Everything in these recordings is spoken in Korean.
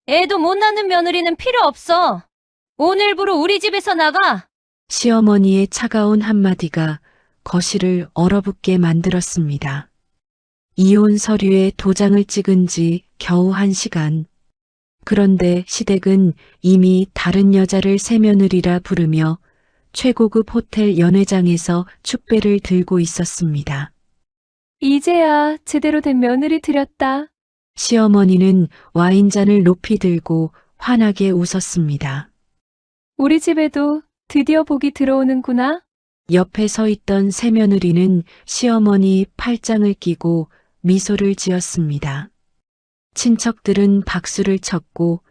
애도 못 낳는 며느리는 필요 없어. 오늘부로 우리 집에서 나가. 시어머니의 차가운 한마디가 거실을 얼어붙게 만들었습니다. 이혼 서류에 도장을 찍은 지 겨우 1시간. 그런데 시댁은 이미 다른 여자를 새며느리라 부르며 최고급 호텔 연회장에서 축배를 들고 있었습니다. 이제야 제대로 된 며느리 들였다. 시어머니는 와인잔을 높이 들고 환하게 웃었습니다. 우리 집에도 드디어 복이 들어오는구나. 옆에 서 있던 새며느리는 시어머니 팔짱을 끼고 미소를 지었습니다. 친척들은 박수를 쳤고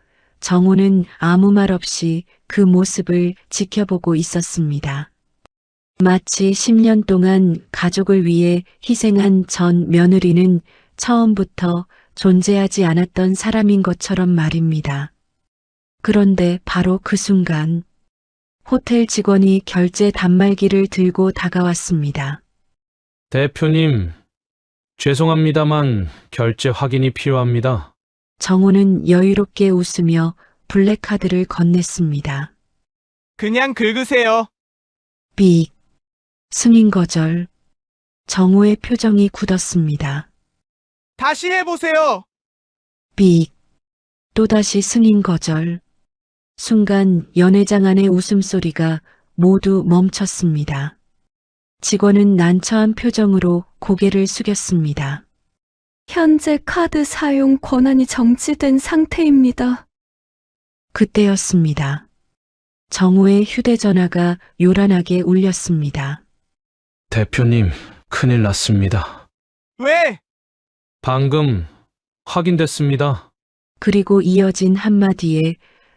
정우는 아무 말 없이 그 모습을 지켜보고 있었습니다. 마치 10년 동안 가족을 위해 희생한 전 며느리는 처음부터 존재하지 않았던 사람인 것처럼 말입니다. 그런데 바로 그 순간 호텔 직원이 결제 단말기를 들고 다가왔습니다. 대표님, 죄송합니다만 결제 확인이 필요합니다. 정우는 여유롭게 웃으며 블랙카드를 건넸습니다. 그냥 긁으세요. 삑. 승인 거절. 정우의 표정이 굳었습니다. 다시 해보세요. 삑. 또다시 승인 거절. 순간 연회장 안의 웃음소리가 모두 멈췄습니다. 직원은 난처한 표정으로 고개를 숙였습니다. 현재 카드 사용 권한이 정지된 상태입니다. 그때였습니다. 정우의 휴대전화가 요란하게 울렸습니다. 대표님, 큰일 났습니다. 왜? 방금 확인됐습니다. 그리고 이어진 한마디에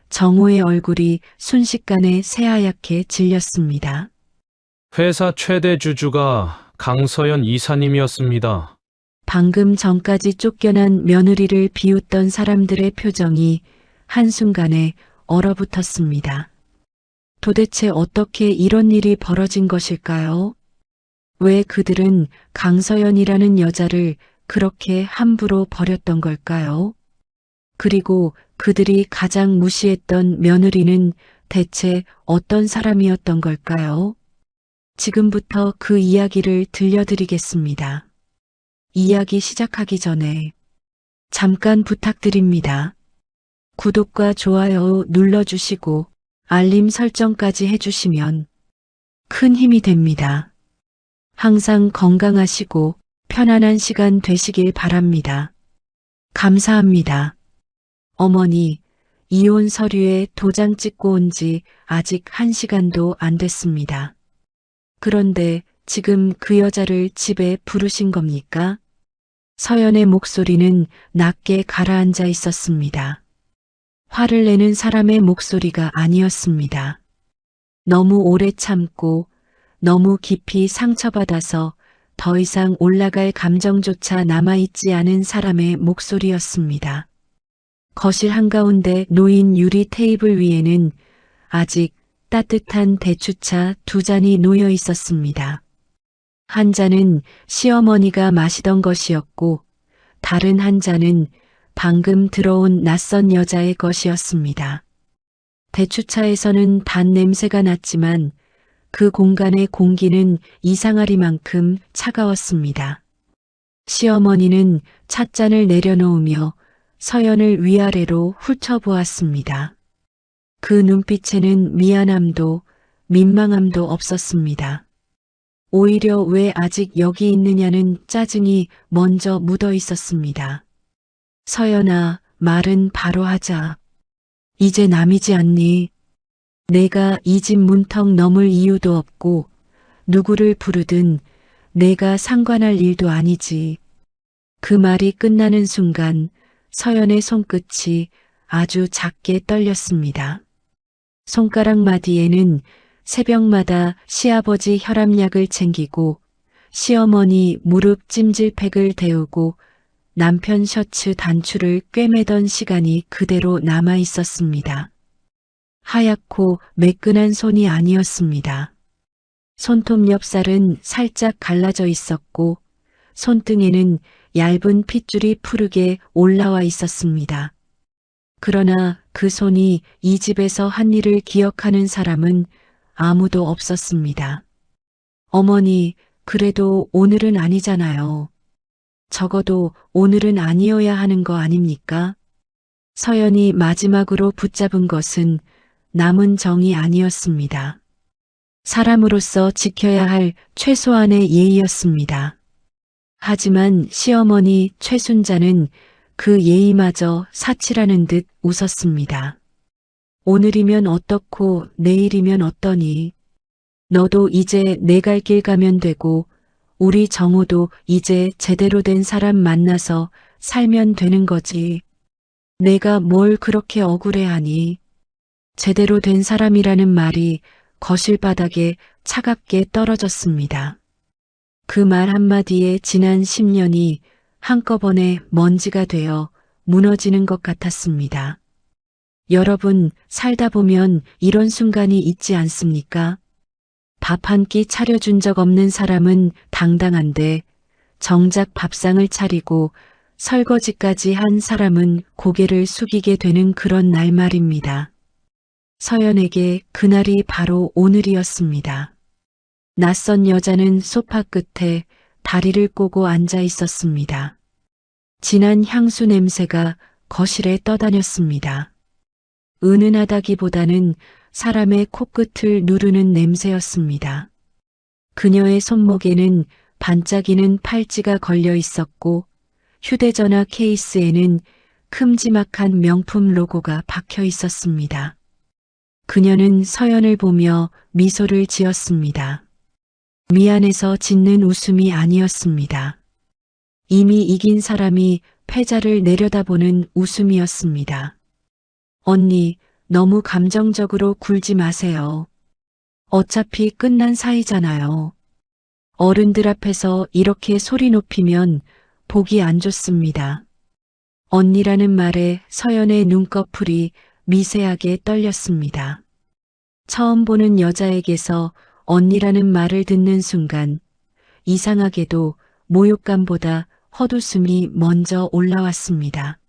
정우의 얼굴이 순식간에 새하얗게 질렸습니다. 회사 최대 주주가 강서연 이사님이었습니다. 방금 전까지 쫓겨난 며느리를 비웃던 사람들의 표정이 한순간에 얼어붙었습니다. 도대체 어떻게 이런 일이 벌어진 것일까요? 왜 그들은 강서연이라는 여자를 그렇게 함부로 버렸던 걸까요? 그리고 그들이 가장 무시했던 며느리는 대체 어떤 사람이었던 걸까요? 지금부터 그 이야기를 들려드리겠습니다. 이야기 시작하기 전에 잠깐 부탁드립니다. 구독과 좋아요 눌러주시고 알림 설정까지 해주시면 큰 힘이 됩니다. 항상 건강하시고 편안한 시간 되시길 바랍니다. 감사합니다. 어머니, 이혼 서류에 도장 찍고 온 지 아직 1시간도 안 됐습니다. 그런데 지금 그 여자를 집에 부르신 겁니까? 서연의 목소리는 낮게 가라앉아 있었습니다. 화를 내는 사람의 목소리가 아니었습니다. 너무 오래 참고 너무 깊이 상처받아서 더 이상 올라갈 감정조차 남아있지 않은 사람의 목소리였습니다. 거실 한가운데 놓인 유리 테이블 위에는 아직 따뜻한 대추차 2잔이 놓여 있었습니다. 한 잔은 시어머니가 마시던 것이었고 다른 한 잔은 방금 들어온 낯선 여자의 것이었습니다. 대추차에서는 단 냄새가 났지만 그 공간의 공기는 이상하리만큼 차가웠습니다. 시어머니는 찻잔을 내려놓으며 서연을 위아래로 훑어보았습니다. 그 눈빛에는 미안함도 민망함도 없었습니다. 오히려 왜 아직 여기 있느냐는 짜증이 먼저 묻어 있었습니다. 서연아, 말은 바로 하자. 이제 남이지 않니? 내가 이 집 문턱 넘을 이유도 없고 누구를 부르든 내가 상관할 일도 아니지. 그 말이 끝나는 순간 서연의 손끝이 아주 작게 떨렸습니다. 손가락 마디에는 새벽마다 시아버지 혈압약을 챙기고 시어머니 무릎 찜질팩을 데우고 남편 셔츠 단추를 꿰매던 시간이 그대로 남아 있었습니다. 하얗고 매끈한 손이 아니었습니다. 손톱 옆살은 살짝 갈라져 있었고 손등에는 얇은 핏줄이 푸르게 올라와 있었습니다. 그러나 그 손이 이 집에서 한 일을 기억하는 사람은 아무도 없었습니다. 어머니, 그래도 오늘은 아니잖아요. 적어도 오늘은 아니어야 하는 거 아닙니까? 서연이 마지막으로 붙잡은 것은 남은 정이 아니었습니다. 사람으로서 지켜야 할 최소한의 예의였습니다. 하지만 시어머니 최순자는 그 예의마저 사치라는 듯 웃었습니다. 오늘이면 어떻고 내일이면 어떠니? 너도 이제 내 갈 길 가면 되고 우리 정호도 이제 제대로 된 사람 만나서 살면 되는 거지. 내가 뭘 그렇게 억울해하니? 제대로 된 사람이라는 말이 거실 바닥에 차갑게 떨어졌습니다. 그 말 한마디에 지난 10년이 한꺼번에 먼지가 되어 무너지는 것 같았습니다. 여러분, 살다 보면 이런 순간이 있지 않습니까? 밥 한 끼 차려준 적 없는 사람은 당당한데 정작 밥상을 차리고 설거지까지 한 사람은 고개를 숙이게 되는 그런 날 말입니다. 서연에게 그날이 바로 오늘이었습니다. 낯선 여자는 소파 끝에 다리를 꼬고 앉아 있었습니다. 진한 향수 냄새가 거실에 떠다녔습니다. 은은하다기보다는 사람의 코끝을 누르는 냄새였습니다. 그녀의 손목에는 반짝이는 팔찌가 걸려 있었고 휴대전화 케이스에는 큼지막한 명품 로고가 박혀 있었습니다. 그녀는 서연을 보며 미소를 지었습니다. 미안해서 짓는 웃음이 아니었습니다. 이미 이긴 사람이 패자를 내려다보는 웃음이었습니다. 언니, 너무 감정적으로 굴지 마세요. 어차피 끝난 사이잖아요. 어른들 앞에서 이렇게 소리 높이면 보기 안 좋습니다. 언니라는 말에 서연의 눈꺼풀이 미세하게 떨렸습니다. 처음 보는 여자에게서 언니라는 말을 듣는 순간 이상하게도 모욕감보다 헛웃음이 먼저 올라왔습니다.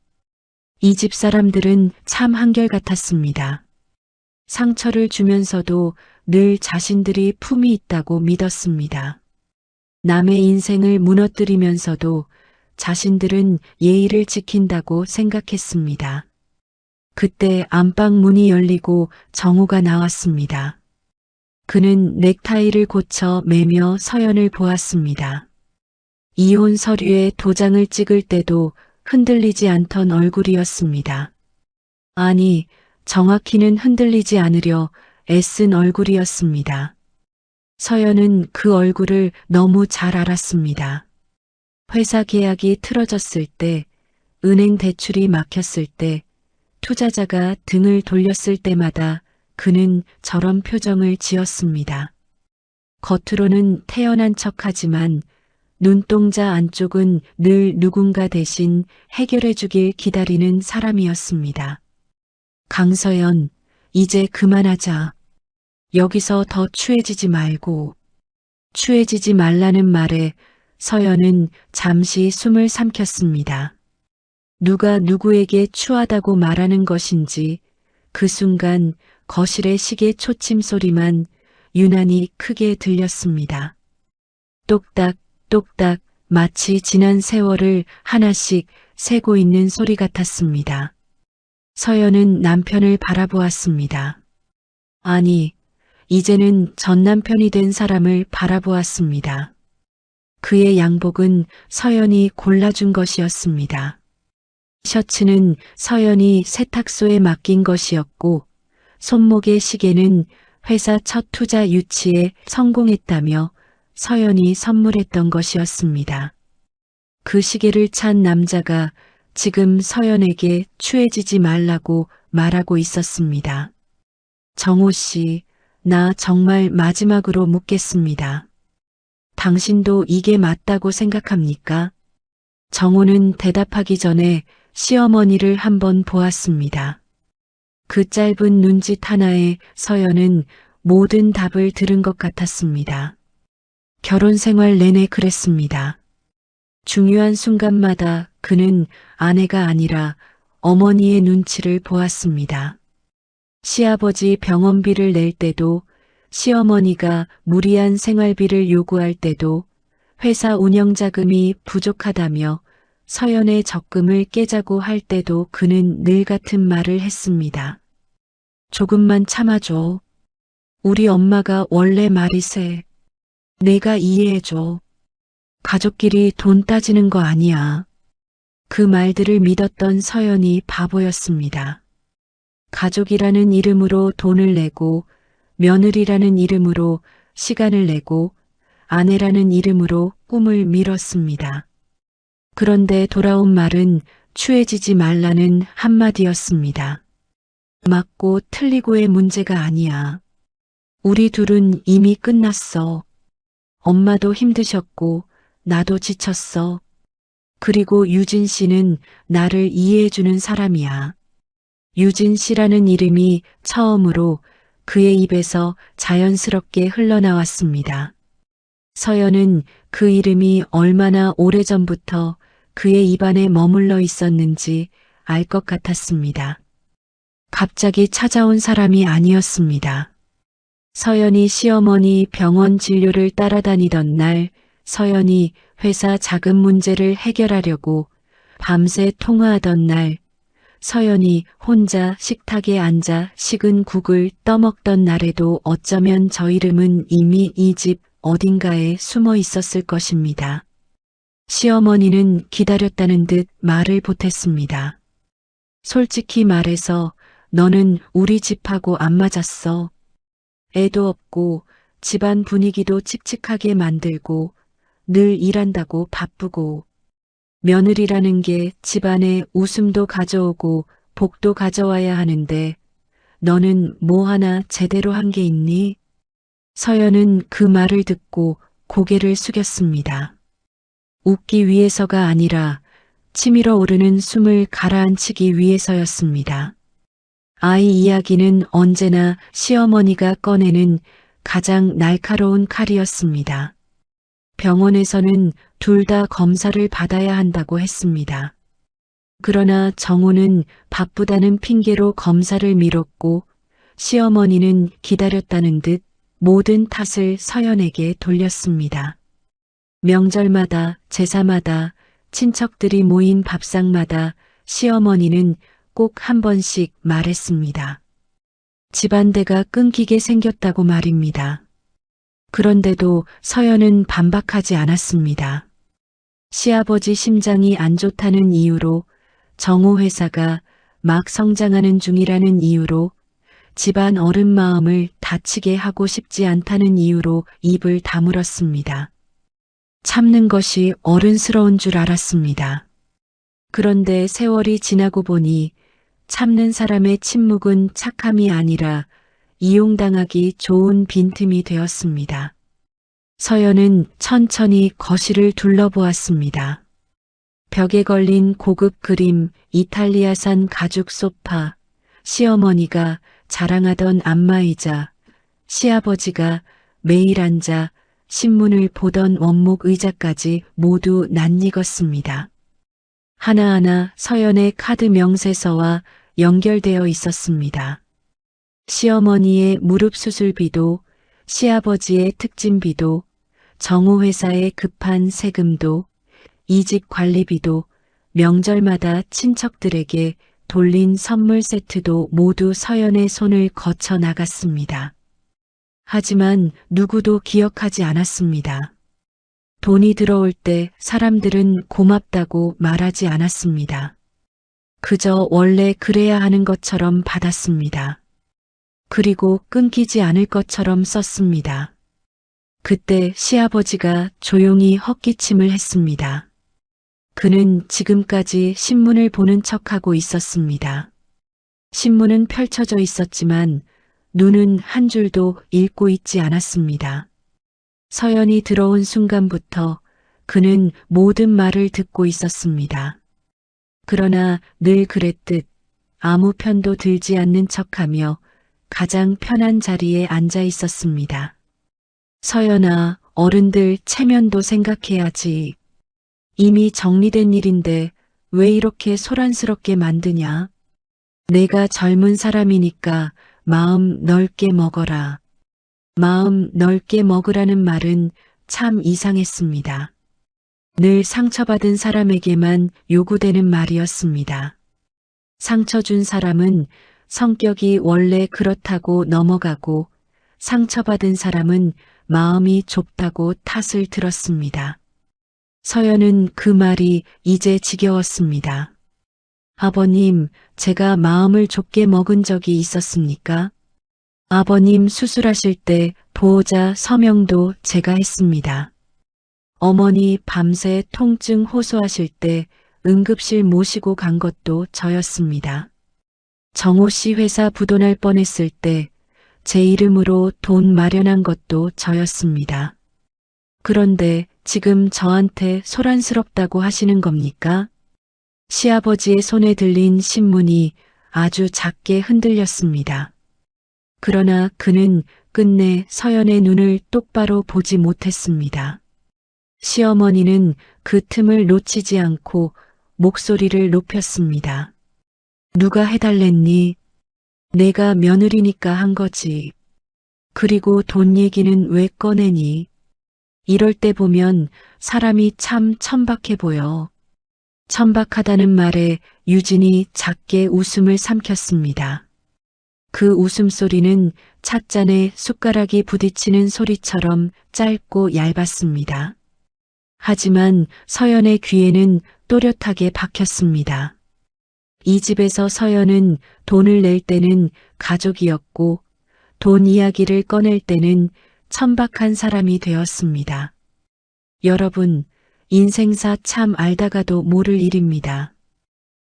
이 집 사람들은 참 한결같았습니다. 상처를 주면서도 늘 자신들이 품이 있다고 믿었습니다. 남의 인생을 무너뜨리면서도 자신들은 예의를 지킨다고 생각했습니다. 그때 안방 문이 열리고 정호가 나왔습니다. 그는 넥타이를 고쳐 매며 서연을 보았습니다. 이혼 서류에 도장을 찍을 때도 흔들리지 않던 얼굴이었습니다. 아니, 정확히는 흔들리지 않으려 애쓴 얼굴이었습니다. 서연은 그 얼굴을 너무 잘 알았습니다. 회사 계약이 틀어졌을 때, 은행 대출이 막혔을 때, 투자자가 등을 돌렸을 때마다 그는 저런 표정을 지었습니다. 겉으로는 태연한 척하지만 눈동자 안쪽은 늘 누군가 대신 해결해 주길 기다리는 사람이었습니다. 강서연, 이제 그만하자. 여기서 더 추해지지 말고. 추해지지 말라는 말에 서연은 잠시 숨을 삼켰습니다. 누가 누구에게 추하다고 말하는 것인지 그 순간 거실의 시계 초침 소리만 유난히 크게 들렸습니다. 똑딱 똑딱 마치 지난 세월을 하나씩 세고 있는 소리 같았습니다. 서연은 남편을 바라보았습니다. 아니, 이제는 전 남편이 된 사람을 바라보았습니다. 그의 양복은 서연이 골라준 것이었습니다. 셔츠는 서연이 세탁소에 맡긴 것이었고 손목의 시계는 회사 첫 투자 유치에 성공했다며 서연이 선물했던 것이었습니다. 그 시계를 찬 남자가 지금 서연에게 추해지지 말라고 말하고 있었습니다. 정호 씨, 나 정말 마지막으로 묻겠습니다. 당신도 이게 맞다고 생각합니까? 정호는 대답하기 전에 시어머니를 한번 보았습니다. 그 짧은 눈짓 하나에 서연은 모든 답을 들은 것 같았습니다. 결혼 생활 내내 그랬습니다. 중요한 순간마다 그는 아내가 아니라 어머니의 눈치를 보았습니다. 시아버지 병원비를 낼 때도, 시어머니가 무리한 생활비를 요구할 때도, 회사 운영자금이 부족하다며 서연의 적금을 깨자고 할 때도 그는 늘 같은 말을 했습니다. 조금만 참아줘. 우리 엄마가 원래 말이 세. 내가 이해해줘. 가족끼리 돈 따지는 거 아니야. 그 말들을 믿었던 서연이 바보였습니다. 가족이라는 이름으로 돈을 내고, 며느리라는 이름으로 시간을 내고, 아내라는 이름으로 꿈을 밀었습니다. 그런데 돌아온 말은 추해지지 말라는 한마디였습니다. 맞고 틀리고의 문제가 아니야. 우리 둘은 이미 끝났어. 엄마도 힘드셨고 나도 지쳤어. 그리고 유진 씨는 나를 이해해주는 사람이야. 유진 씨라는 이름이 처음으로 그의 입에서 자연스럽게 흘러나왔습니다. 서연은 그 이름이 얼마나 오래전부터 그의 입안에 머물러 있었는지 알 것 같았습니다. 갑자기 찾아온 사람이 아니었습니다. 서연이 시어머니 병원 진료를 따라다니던 날, 서연이 회사 자금 문제를 해결하려고 밤새 통화하던 날, 서연이 혼자 식탁에 앉아 식은 국을 떠먹던 날에도 어쩌면 저 이름은 이미 이 집 어딘가에 숨어 있었을 것입니다. 시어머니는 기다렸다는 듯 말을 보탰습니다. 솔직히 말해서 너는 우리 집하고 안 맞았어. 애도 없고 집안 분위기도 칙칙하게 만들고 늘 일한다고 바쁘고 며느리라는 게 집안에 웃음도 가져오고 복도 가져와야 하는데 너는 뭐 하나 제대로 한 게 있니? 서연은 그 말을 듣고 고개를 숙였습니다. 웃기 위해서가 아니라 치밀어 오르는 숨을 가라앉히기 위해서였습니다. 아이 이야기는 언제나 시어머니가 꺼내는 가장 날카로운 칼이었습니다. 병원에서는 둘 다 검사를 받아야 한다고 했습니다. 그러나 정우는 바쁘다는 핑계로 검사를 미뤘고 시어머니는 기다렸다는 듯 모든 탓을 서연에게 돌렸습니다. 명절마다 제사마다 친척들이 모인 밥상마다 시어머니는 꼭 한 번씩 말했습니다. 집안대가 끊기게 생겼다고 말입니다. 그런데도 서연은 반박하지 않았습니다. 시아버지 심장이 안 좋다는 이유로, 정호 회사가 막 성장하는 중이라는 이유로, 집안 어른 마음을 다치게 하고 싶지 않다는 이유로 입을 다물었습니다. 참는 것이 어른스러운 줄 알았습니다. 그런데 세월이 지나고 보니 참는 사람의 침묵은 착함이 아니라 이용당하기 좋은 빈틈이 되었습니다. 서연은 천천히 거실을 둘러보았습니다. 벽에 걸린 고급 그림, 이탈리아산 가죽 소파, 시어머니가 자랑하던 안마의자, 시아버지가 매일 앉아 신문을 보던 원목 의자까지 모두 낯익었습니다. 하나하나 서연의 카드 명세서와 연결되어 있었습니다. 시어머니의 무릎 수술비도, 시아버지의 특진비도, 정호 회사의 급한 세금도, 이 집 관리비도, 명절마다 친척들에게 돌린 선물 세트도 모두 서연의 손을 거쳐 나갔습니다. 하지만 누구도 기억하지 않았습니다. 돈이 들어올 때 사람들은 고맙다고 말하지 않았습니다. 그저 원래 그래야 하는 것처럼 받았습니다. 그리고 끊기지 않을 것처럼 썼습니다. 그때 시아버지가 조용히 헛기침을 했습니다. 그는 지금까지 신문을 보는 척하고 있었습니다. 신문은 펼쳐져 있었지만 눈은 한 줄도 읽고 있지 않았습니다. 서연이 들어온 순간부터 그는 모든 말을 듣고 있었습니다. 그러나 늘 그랬듯 아무 편도 들지 않는 척하며 가장 편한 자리에 앉아 있었습니다. 서연아, 어른들 체면도 생각해야지. 이미 정리된 일인데 왜 이렇게 소란스럽게 만드냐? 내가 젊은 사람이니까 마음 넓게 먹어라. 마음 넓게 먹으라는 말은 참 이상했습니다. 늘 상처받은 사람에게만 요구되는 말이었습니다. 상처 준 사람은 성격이 원래 그렇다고 넘어가고 상처받은 사람은 마음이 좁다고 탓을 들었습니다. 서연은 그 말이 이제 지겨웠습니다. 아버님, 제가 마음을 좁게 먹은 적이 있었습니까? 아버님 수술하실 때 보호자 서명도 제가 했습니다. 어머니 밤새 통증 호소하실 때 응급실 모시고 간 것도 저였습니다. 정호 씨 회사 부도날 뻔했을 때 제 이름으로 돈 마련한 것도 저였습니다. 그런데 지금 저한테 소란스럽다고 하시는 겁니까? 시아버지의 손에 들린 신문이 아주 작게 흔들렸습니다. 그러나 그는 끝내 서연의 눈을 똑바로 보지 못했습니다. 시어머니는 그 틈을 놓치지 않고 목소리를 높였습니다. 누가 해달랬니? 내가 며느리니까 한 거지. 그리고 돈 얘기는 왜 꺼내니? 이럴 때 보면 사람이 참 천박해 보여. 천박하다는 말에 유진이 작게 웃음을 삼켰습니다. 그 웃음소리는 찻잔에 숟가락이 부딪히는 소리처럼 짧고 얇았습니다. 하지만 서연의 귀에는 또렷하게 박혔습니다. 이 집에서 서연은 돈을 낼 때는 가족이었고 돈 이야기를 꺼낼 때는 천박한 사람이 되었습니다. 여러분, 인생사 참 알다가도 모를 일입니다.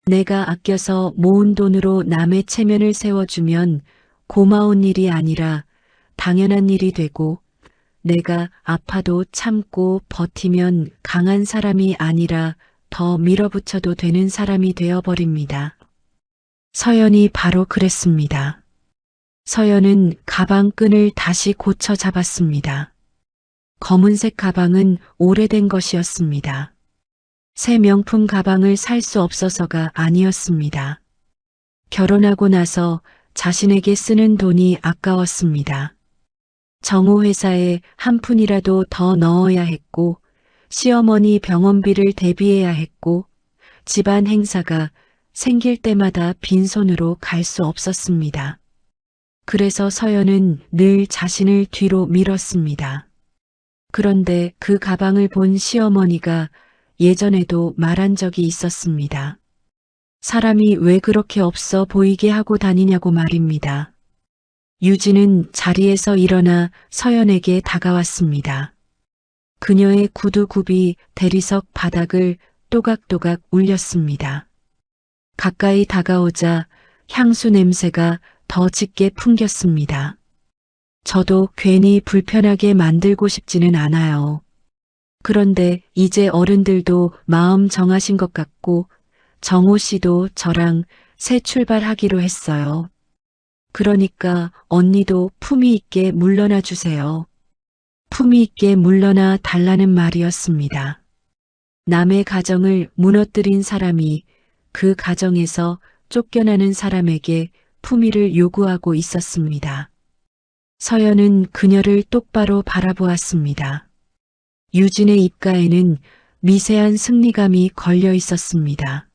내가 아껴서 모은 돈으로 남의 체면을 세워주면 고마운 일이 아니라 당연한 일이 되고 내가 아파도 참고 버티면 강한 사람이 아니라 더 밀어붙여도 되는 사람이 되어버립니다. 서연이 바로 그랬습니다. 서연은 가방 끈을 다시 고쳐 잡았습니다. 검은색 가방은 오래된 것이었습니다. 새 명품 가방을 살 수 없어서가 아니었습니다. 결혼하고 나서 자신에게 쓰는 돈이 아까웠습니다. 정호 회사에 한 푼이라도 더 넣어야 했고 시어머니 병원비를 대비해야 했고 집안 행사가 생길 때마다 빈손으로 갈 수 없었습니다. 그래서 서연은 늘 자신을 뒤로 밀었습니다. 그런데 그 가방을 본 시어머니가 예전에도 말한 적이 있었습니다. 사람이 왜 그렇게 없어 보이게 하고 다니냐고 말입니다. 유진은 자리에서 일어나 서연에게 다가왔습니다. 그녀의 구두굽이 대리석 바닥을 또각또각 울렸습니다. 가까이 다가오자 향수 냄새가 더 짙게 풍겼습니다. 저도 괜히 불편하게 만들고 싶지는 않아요. 그런데 이제 어른들도 마음 정하신 것 같고 정호 씨도 저랑 새 출발하기로 했어요. 그러니까 언니도 품위 있게 물러나 주세요. 품위 있게 물러나 달라는 말이었습니다. 남의 가정을 무너뜨린 사람이 그 가정에서 쫓겨나는 사람에게 품위를 요구하고 있었습니다. 서연은 그녀를 똑바로 바라보았습니다. 유진의 입가에는 미세한 승리감이 걸려 있었습니다.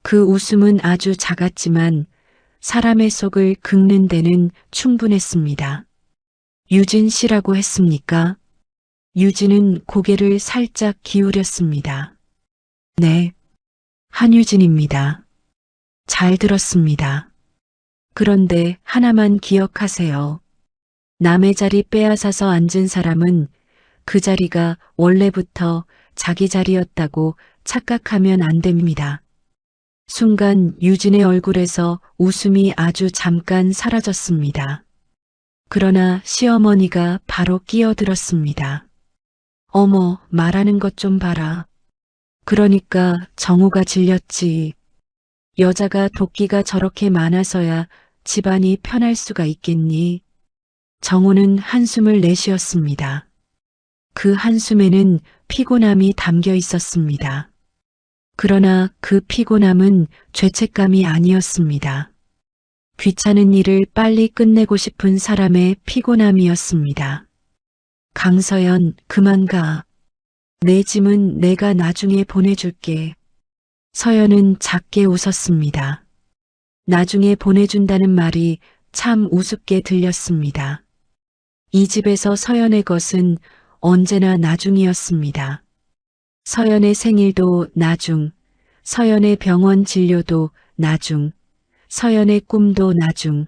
그 웃음은 아주 작았지만 사람의 속을 긁는 데는 충분했습니다. 유진 씨라고 했습니까? 유진은 고개를 살짝 기울였습니다. 네, 한유진입니다. 잘 들었습니다. 그런데 하나만 기억하세요. 남의 자리 빼앗아서 앉은 사람은 그 자리가 원래부터 자기 자리였다고 착각하면 안 됩니다. 순간 유진의 얼굴에서 웃음이 아주 잠깐 사라졌습니다. 그러나 시어머니가 바로 끼어들었습니다. 어머, 말하는 것 좀 봐라. 그러니까 정우가 질렸지. 여자가 도끼가 저렇게 많아서야 집안이 편할 수가 있겠니? 정우는 한숨을 내쉬었습니다. 그 한숨에는 피곤함이 담겨 있었습니다. 그러나 그 피곤함은 죄책감이 아니었습니다. 귀찮은 일을 빨리 끝내고 싶은 사람의 피곤함이었습니다. 강서연, 그만 가. 내 짐은 내가 나중에 보내줄게. 서연은 작게 웃었습니다. 나중에 보내준다는 말이 참 우습게 들렸습니다. 이 집에서 서연의 것은 언제나 나중이었습니다. 서연의 생일도 나중, 서연의 병원 진료도 나중, 서연의 꿈도 나중,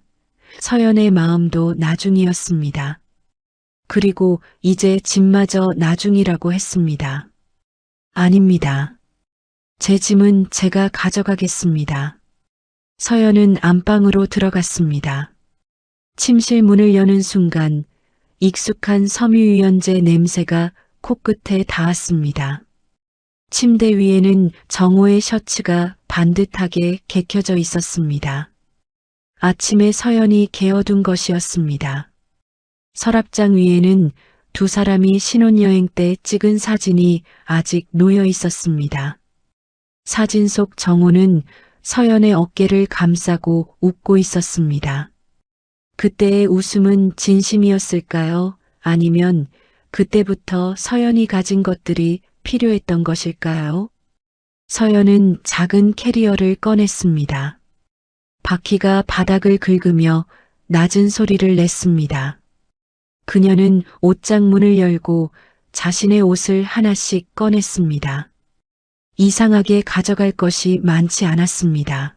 서연의 마음도 나중이었습니다. 그리고 이제 집마저 나중이라고 했습니다. 아닙니다. 제 짐은 제가 가져가겠습니다. 서연은 안방으로 들어갔습니다. 침실 문을 여는 순간 익숙한 섬유유연제 냄새가 코끝에 닿았습니다. 침대 위에는 정호의 셔츠가 반듯하게 개켜져 있었습니다. 아침에 서연이 개어둔 것이었습니다. 서랍장 위에는 두 사람이 신혼여행 때 찍은 사진이 아직 놓여 있었습니다. 사진 속 정호는 서연의 어깨를 감싸고 웃고 있었습니다. 그때의 웃음은 진심이었을까요? 아니면 그때부터 서연이 가진 것들이 필요했던 것일까요? 서연은 작은 캐리어를 꺼냈습니다. 바퀴가 바닥을 긁으며 낮은 소리를 냈습니다. 그녀는 옷장 문을 열고 자신의 옷을 하나씩 꺼냈습니다. 이상하게 가져갈 것이 많지 않았습니다.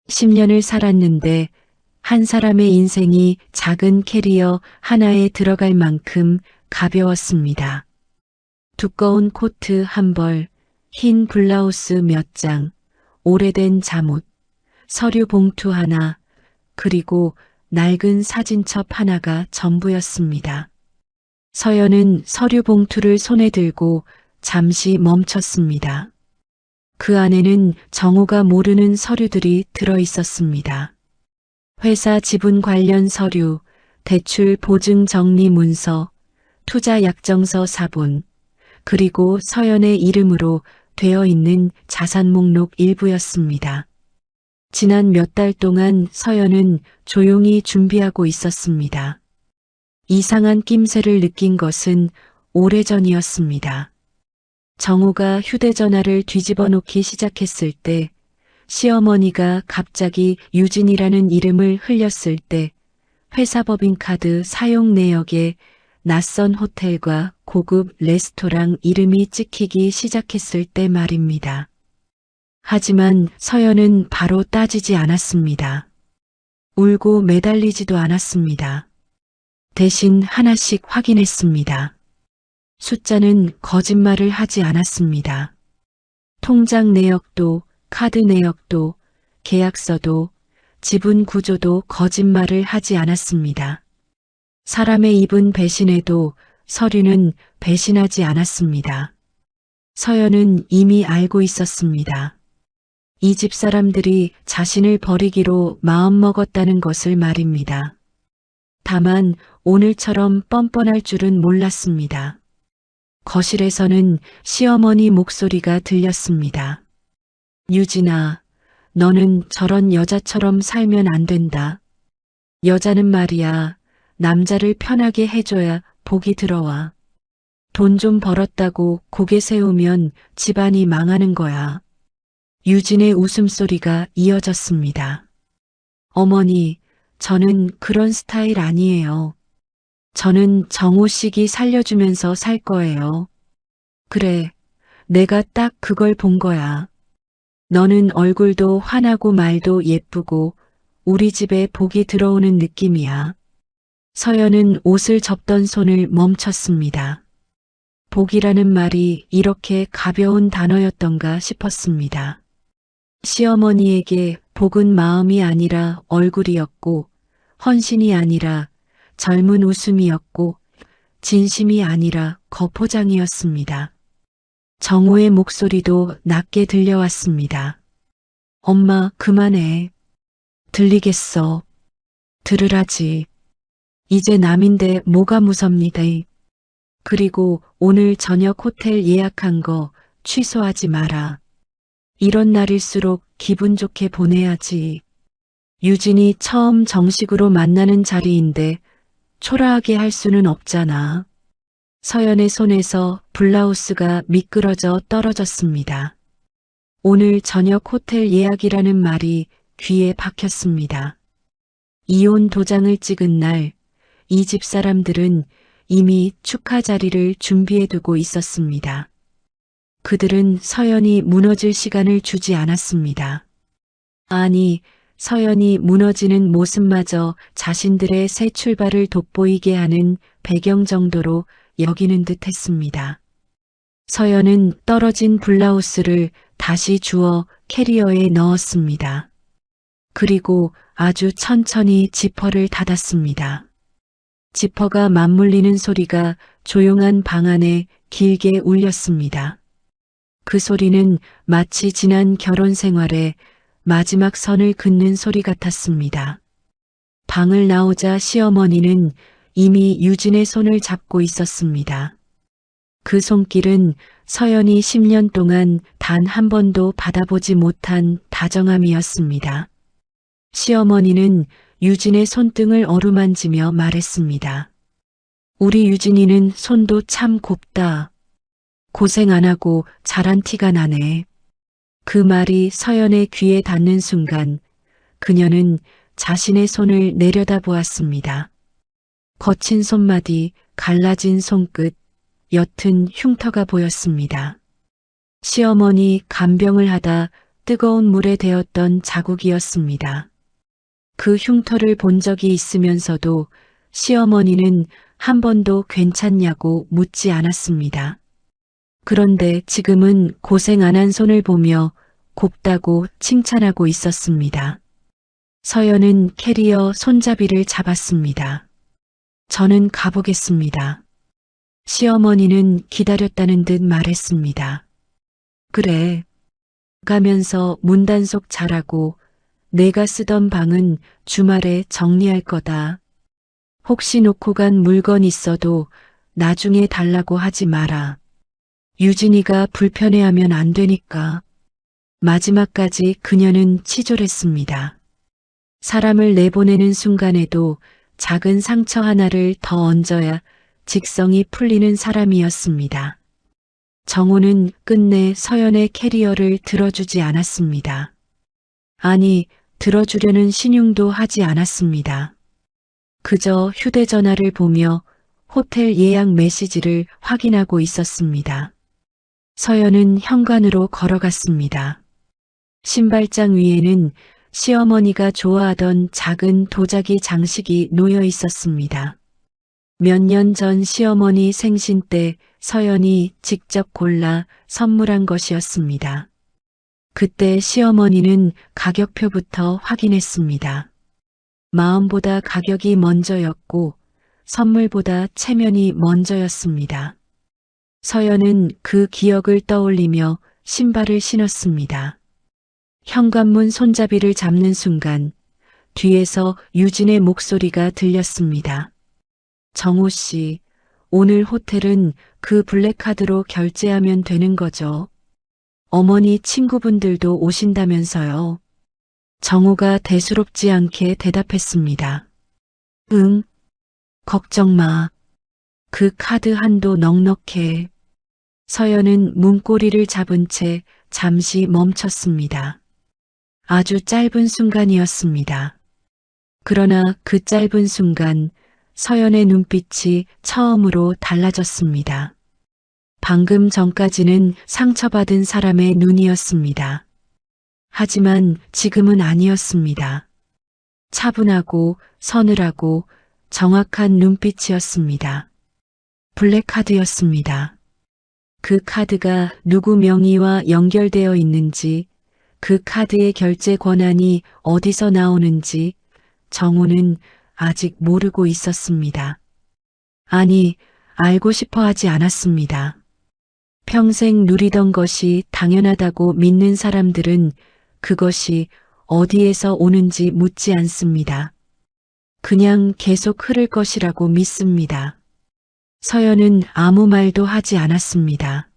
10년을 살았는데 한 사람의 인생이 작은 캐리어 하나에 들어갈 만큼 가벼웠습니다. 두꺼운 코트 한 벌, 흰 블라우스 몇 장, 오래된 잠옷, 서류 봉투 하나, 그리고 낡은 사진첩 하나가 전부였습니다. 서연은 서류 봉투를 손에 들고 잠시 멈췄습니다. 그 안에는 정호가 모르는 서류들이 들어 있었습니다. 회사 지분 관련 서류, 대출 보증 정리 문서, 투자 약정서 사본, 그리고 서연의 이름으로 되어 있는 자산 목록 일부였습니다. 지난 몇 달 동안 서연은 조용히 준비하고 있었습니다. 이상한 낌새를 느낀 것은 오래전이었습니다. 정호가 휴대전화를 뒤집어 놓기 시작했을 때, 시어머니가 갑자기 유진이라는 이름을 흘렸을 때, 회사 법인카드 사용 내역에 낯선 호텔과 고급 레스토랑 이름이 찍히기 시작했을 때 말입니다. 하지만 서연은 바로 따지지 않았습니다. 울고 매달리지도 않았습니다. 대신 하나씩 확인했습니다. 숫자는 거짓말을 하지 않았습니다. 통장 내역도, 카드 내역도, 계약서도, 지분 구조도 거짓말을 하지 않았습니다. 사람의 입은 배신해도 서류는 배신하지 않았습니다. 서연은 이미 알고 있었습니다. 이 집 사람들이 자신을 버리기로 마음먹었다는 것을 말입니다. 다만 오늘처럼 뻔뻔할 줄은 몰랐습니다. 거실에서는 시어머니 목소리가 들렸습니다. 유진아, 너는 저런 여자처럼 살면 안 된다. 여자는 말이야, 남자를 편하게 해줘야 복이 들어와. 돈 좀 벌었다고 고개 세우면 집안이 망하는 거야. 유진의 웃음소리가 이어졌습니다. 어머니, 저는 그런 스타일 아니에요. 저는 정호식이 살려주면서 살 거예요. 그래, 내가 딱 그걸 본 거야. 너는 얼굴도 환하고 말도 예쁘고 우리 집에 복이 들어오는 느낌이야. 서연은 옷을 접던 손을 멈췄습니다. 복이라는 말이 이렇게 가벼운 단어였던가 싶었습니다. 시어머니에게 복은 마음이 아니라 얼굴이었고, 헌신이 아니라 젊은 웃음이었고, 진심이 아니라 거포장이었습니다. 정호의 목소리도 낮게 들려왔습니다. 엄마, 그만해. 들리겠어. 들으라지. 이제 남인데 뭐가 무섭니다. 그리고 오늘 저녁 호텔 예약한 거 취소하지 마라. 이런 날일수록 기분 좋게 보내야지. 유진이 처음 정식으로 만나는 자리인데 초라하게 할 수는 없잖아. 서연의 손에서 블라우스가 미끄러져 떨어졌습니다. 오늘 저녁 호텔 예약이라는 말이 귀에 박혔습니다. 이혼 도장을 찍은 날, 이 집 사람들은 이미 축하 자리를 준비해두고 있었습니다. 그들은 서연이 무너질 시간을 주지 않았습니다. 아니, 서연이 무너지는 모습마저 자신들의 새 출발을 돋보이게 하는 배경 정도로 여기는 듯 했습니다. 서연은 떨어진 블라우스를 다시 주워 캐리어에 넣었습니다. 그리고 아주 천천히 지퍼를 닫았습니다. 지퍼가 맞물리는 소리가 조용한 방 안에 길게 울렸습니다. 그 소리는 마치 지난 결혼 생활에 마지막 선을 긋는 소리 같았습니다. 방을 나오자 시어머니는 이미 유진의 손을 잡고 있었습니다. 그 손길은 서연이 10년 동안 단 한 번도 받아보지 못한 다정함이었습니다. 시어머니는 유진의 손등을 어루만지며 말했습니다. 우리 유진이는 손도 참 곱다. 고생 안 하고 잘한 티가 나네. 그 말이 서연의 귀에 닿는 순간 그녀는 자신의 손을 내려다보았습니다. 거친 손마디, 갈라진 손끝, 옅은 흉터가 보였습니다. 시어머니 간병을 하다 뜨거운 물에 데웠던 자국이었습니다. 그 흉터를 본 적이 있으면서도 시어머니는 한 번도 괜찮냐고 묻지 않았습니다. 그런데 지금은 고생 안 한 손을 보며 곱다고 칭찬하고 있었습니다. 서연은 캐리어 손잡이를 잡았습니다. 저는 가보겠습니다. 시어머니는 기다렸다는 듯 말했습니다. 그래. 가면서 문단속 잘하고 내가 쓰던 방은 주말에 정리할 거다. 혹시 놓고 간 물건 있어도 나중에 달라고 하지 마라. 유진이가 불편해하면 안 되니까. 마지막까지 그녀는 치졸했습니다. 사람을 내보내는 순간에도 작은 상처 하나를 더 얹어야 직성이 풀리는 사람이었습니다. 정호는 끝내 서연의 캐리어를 들어주지 않았습니다. 아니, 들어주려는 신용도 하지 않았습니다. 그저 휴대전화를 보며 호텔 예약 메시지를 확인하고 있었습니다. 서연은 현관으로 걸어갔습니다. 신발장 위에는 시어머니가 좋아하던 작은 도자기 장식이 놓여 있었습니다. 몇 년 전 시어머니 생신 때 서연이 직접 골라 선물한 것이었습니다. 그때 시어머니는 가격표부터 확인했습니다. 마음보다 가격이 먼저였고 선물보다 체면이 먼저였습니다. 서연은 그 기억을 떠올리며 신발을 신었습니다. 현관문 손잡이를 잡는 순간 뒤에서 유진의 목소리가 들렸습니다. 정호 씨, 오늘 호텔은 그 블랙카드로 결제하면 되는 거죠? 어머니 친구분들도 오신다면서요. 정호가 대수롭지 않게 대답했습니다. 응, 걱정 마. 그 카드 한도 넉넉해. 서연은 문고리를 잡은 채 잠시 멈췄습니다. 아주 짧은 순간이었습니다. 그러나 그 짧은 순간 서연의 눈빛이 처음으로 달라졌습니다. 방금 전까지는 상처받은 사람의 눈이었습니다. 하지만 지금은 아니었습니다. 차분하고 서늘하고 정확한 눈빛이었습니다. 블랙카드였습니다. 그 카드가 누구 명의와 연결되어 있는지, 그 카드의 결제 권한이 어디서 나오는지 정호는 아직 모르고 있었습니다. 아니, 알고 싶어 하지 않았습니다. 평생 누리던 것이 당연하다고 믿는 사람들은 그것이 어디에서 오는지 묻지 않습니다. 그냥 계속 흐를 것이라고 믿습니다. 서연은 아무 말도 하지 않았습니다.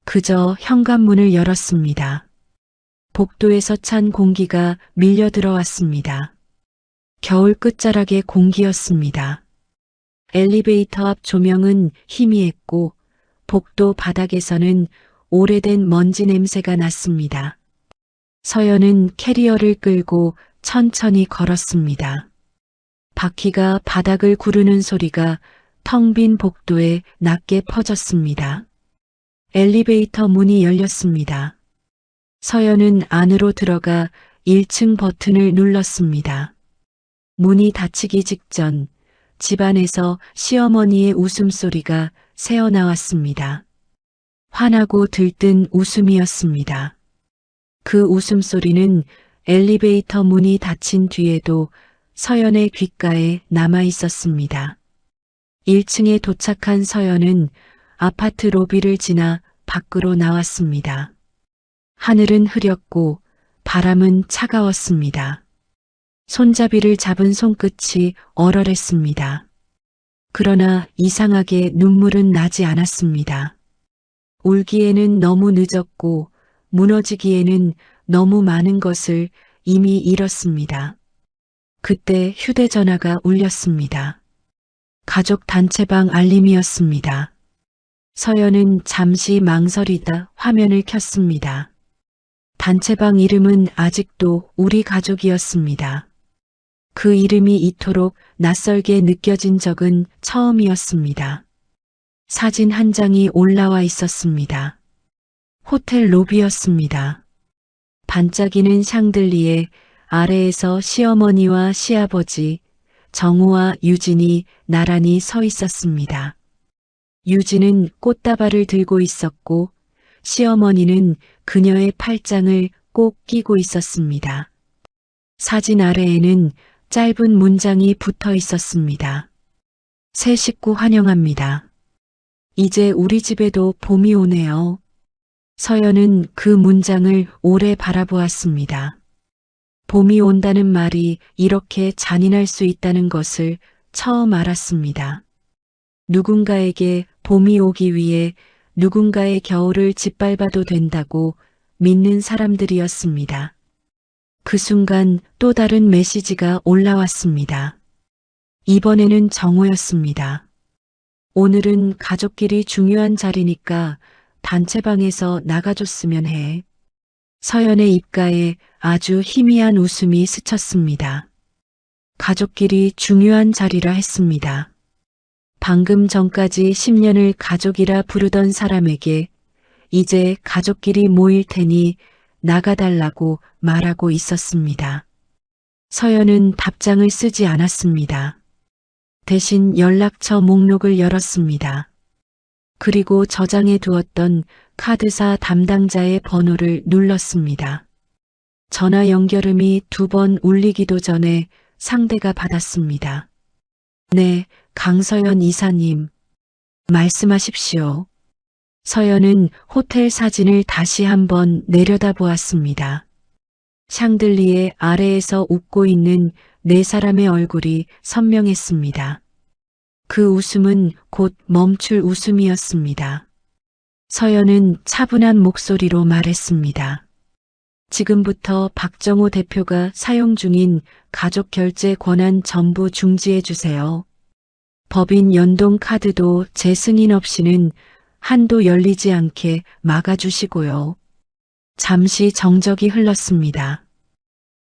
그저 현관문을 열었습니다. 복도에서 찬 공기가 밀려 들어왔습니다. 겨울 끝자락의 공기였습니다. 엘리베이터 앞 조명은 희미했고 복도 바닥에서는 오래된 먼지 냄새가 났습니다. 서연은 캐리어를 끌고 천천히 걸었습니다. 바퀴가 바닥을 구르는 소리가 텅 빈 복도에 낮게 퍼졌습니다. 엘리베이터 문이 열렸습니다. 서연은 안으로 들어가 1층 버튼을 눌렀습니다. 문이 닫히기 직전 집안에서 시어머니의 웃음소리가 새어나왔습니다. 환하고 들뜬 웃음이었습니다. 그 웃음소리는 엘리베이터 문이 닫힌 뒤에도 서연의 귓가에 남아 있었습니다. 1층에 도착한 서연은 아파트 로비를 지나 밖으로 나왔습니다. 하늘은 흐렸고 바람은 차가웠습니다. 손잡이를 잡은 손끝이 얼얼했습니다. 그러나 이상하게 눈물은 나지 않았습니다. 울기에는 너무 늦었고 무너지기에는 너무 많은 것을 이미 잃었습니다. 그때 휴대전화가 울렸습니다. 가족 단체방 알림이었습니다. 서연은 잠시 망설이다 화면을 켰습니다. 단체방 이름은 아직도 우리 가족이었습니다. 그 이름이 이토록 낯설게 느껴진 적은 처음이었습니다. 사진 한 장이 올라와 있었습니다. 호텔 로비였습니다. 반짝이는 샹들리에 아래에서 시어머니와 시아버지, 정우와 유진이 나란히 서 있었습니다. 유진은 꽃다발을 들고 있었고 시어머니는 그녀의 팔짱을 꼭 끼고 있었습니다. 사진 아래에는 짧은 문장이 붙어 있었습니다. 새 식구 환영합니다. 이제 우리 집에도 봄이 오네요. 서연은 그 문장을 오래 바라보았습니다. 봄이 온다는 말이 이렇게 잔인할 수 있다는 것을 처음 알았습니다. 누군가에게 봄이 오기 위해 누군가의 겨울을 짓밟아도 된다고 믿는 사람들이었습니다. 그 순간 또 다른 메시지가 올라왔습니다. 이번에는 정우였습니다. 오늘은 가족끼리 중요한 자리니까 단체방에서 나가줬으면 해. 서연의 입가에 아주 희미한 웃음이 스쳤습니다. 가족끼리 중요한 자리라 했습니다. 방금 전까지 10년을 가족이라 부르던 사람에게 이제 가족끼리 모일 테니 나가달라고 말하고 있었습니다. 서연은 답장을 쓰지 않았습니다. 대신 연락처 목록을 열었습니다. 그리고 저장해 두었던 카드사 담당자의 번호를 눌렀습니다. 전화 연결음이 2번 울리기도 전에 상대가 받았습니다. 네, 강서연 이사님. 말씀하십시오. 서연은 호텔 사진을 다시 한번 내려다보았습니다. 샹들리에 아래에서 웃고 있는 4사람의 얼굴이 선명했습니다. 그 웃음은 곧 멈출 웃음이었습니다. 서연은 차분한 목소리로 말했습니다. 지금부터 박정호 대표가 사용 중인 가족 결제 권한 전부 중지해 주세요. 법인 연동 카드도 제 승인 없이는 한도 열리지 않게 막아주시고요. 잠시 정적이 흘렀습니다.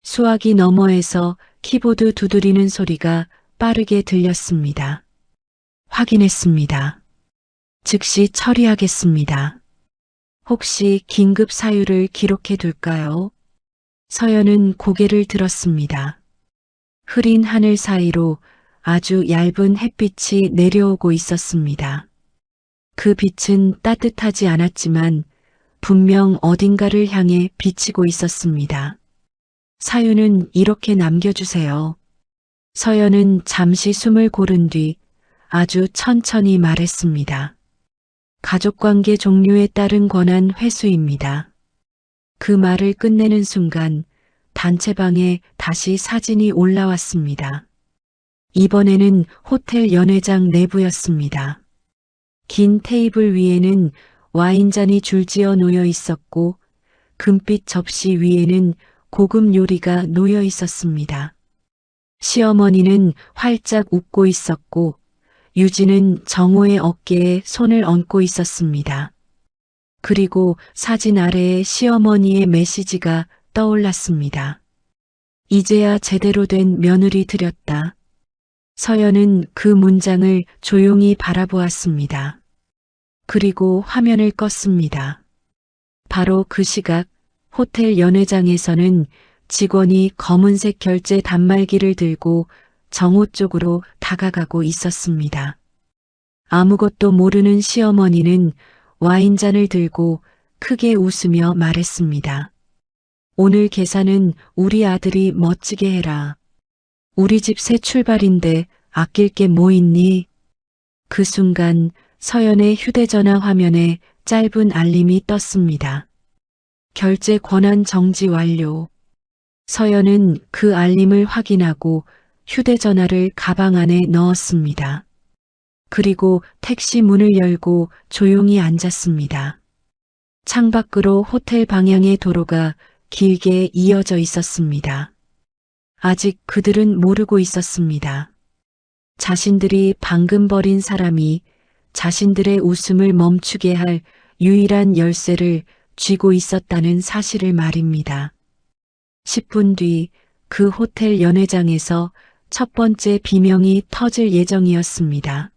수화기 너머에서 키보드 두드리는 소리가 빠르게 들렸습니다. 확인했습니다. 즉시 처리하겠습니다. 혹시 긴급 사유를 기록해 둘까요? 서연은 고개를 들었습니다. 흐린 하늘 사이로 아주 얇은 햇빛이 내려오고 있었습니다. 그 빛은 따뜻하지 않았지만 분명 어딘가를 향해 비치고 있었습니다. 사유는 이렇게 남겨주세요. 서연은 잠시 숨을 고른 뒤 아주 천천히 말했습니다. 가족관계 종료에 따른 권한 회수입니다. 그 말을 끝내는 순간 단체방에 다시 사진이 올라왔습니다. 이번에는 호텔 연회장 내부였습니다. 긴 테이블 위에는 와인잔이 줄지어 놓여 있었고 금빛 접시 위에는 고급 요리가 놓여 있었습니다. 시어머니는 활짝 웃고 있었고 유진은 정호의 어깨에 손을 얹고 있었습니다. 그리고 사진 아래에 시어머니의 메시지가 떠올랐습니다. 이제야 제대로 된 며느리 들였다. 서연은 그 문장을 조용히 바라보았습니다. 그리고 화면을 껐습니다. 바로 그 시각 호텔 연회장에서는 직원이 검은색 결제 단말기를 들고 정호 쪽으로 다가가고 있었습니다. 아무것도 모르는 시어머니는 와인잔을 들고 크게 웃으며 말했습니다. 오늘 계산은 우리 아들이 멋지게 해라. 우리 집 새 출발인데 아낄 게 뭐 있니? 그 순간 서연의 휴대전화 화면에 짧은 알림이 떴습니다. 결제 권한 정지 완료. 서연은 그 알림을 확인하고 휴대전화를 가방 안에 넣었습니다. 그리고 택시 문을 열고 조용히 앉았습니다. 창밖으로 호텔 방향의 도로가 길게 이어져 있었습니다. 아직 그들은 모르고 있었습니다. 자신들이 방금 버린 사람이 자신들의 웃음을 멈추게 할 유일한 열쇠를 쥐고 있었다는 사실을 말입니다. 10분 뒤 그 호텔 연회장에서 첫 번째 비명이 터질 예정이었습니다.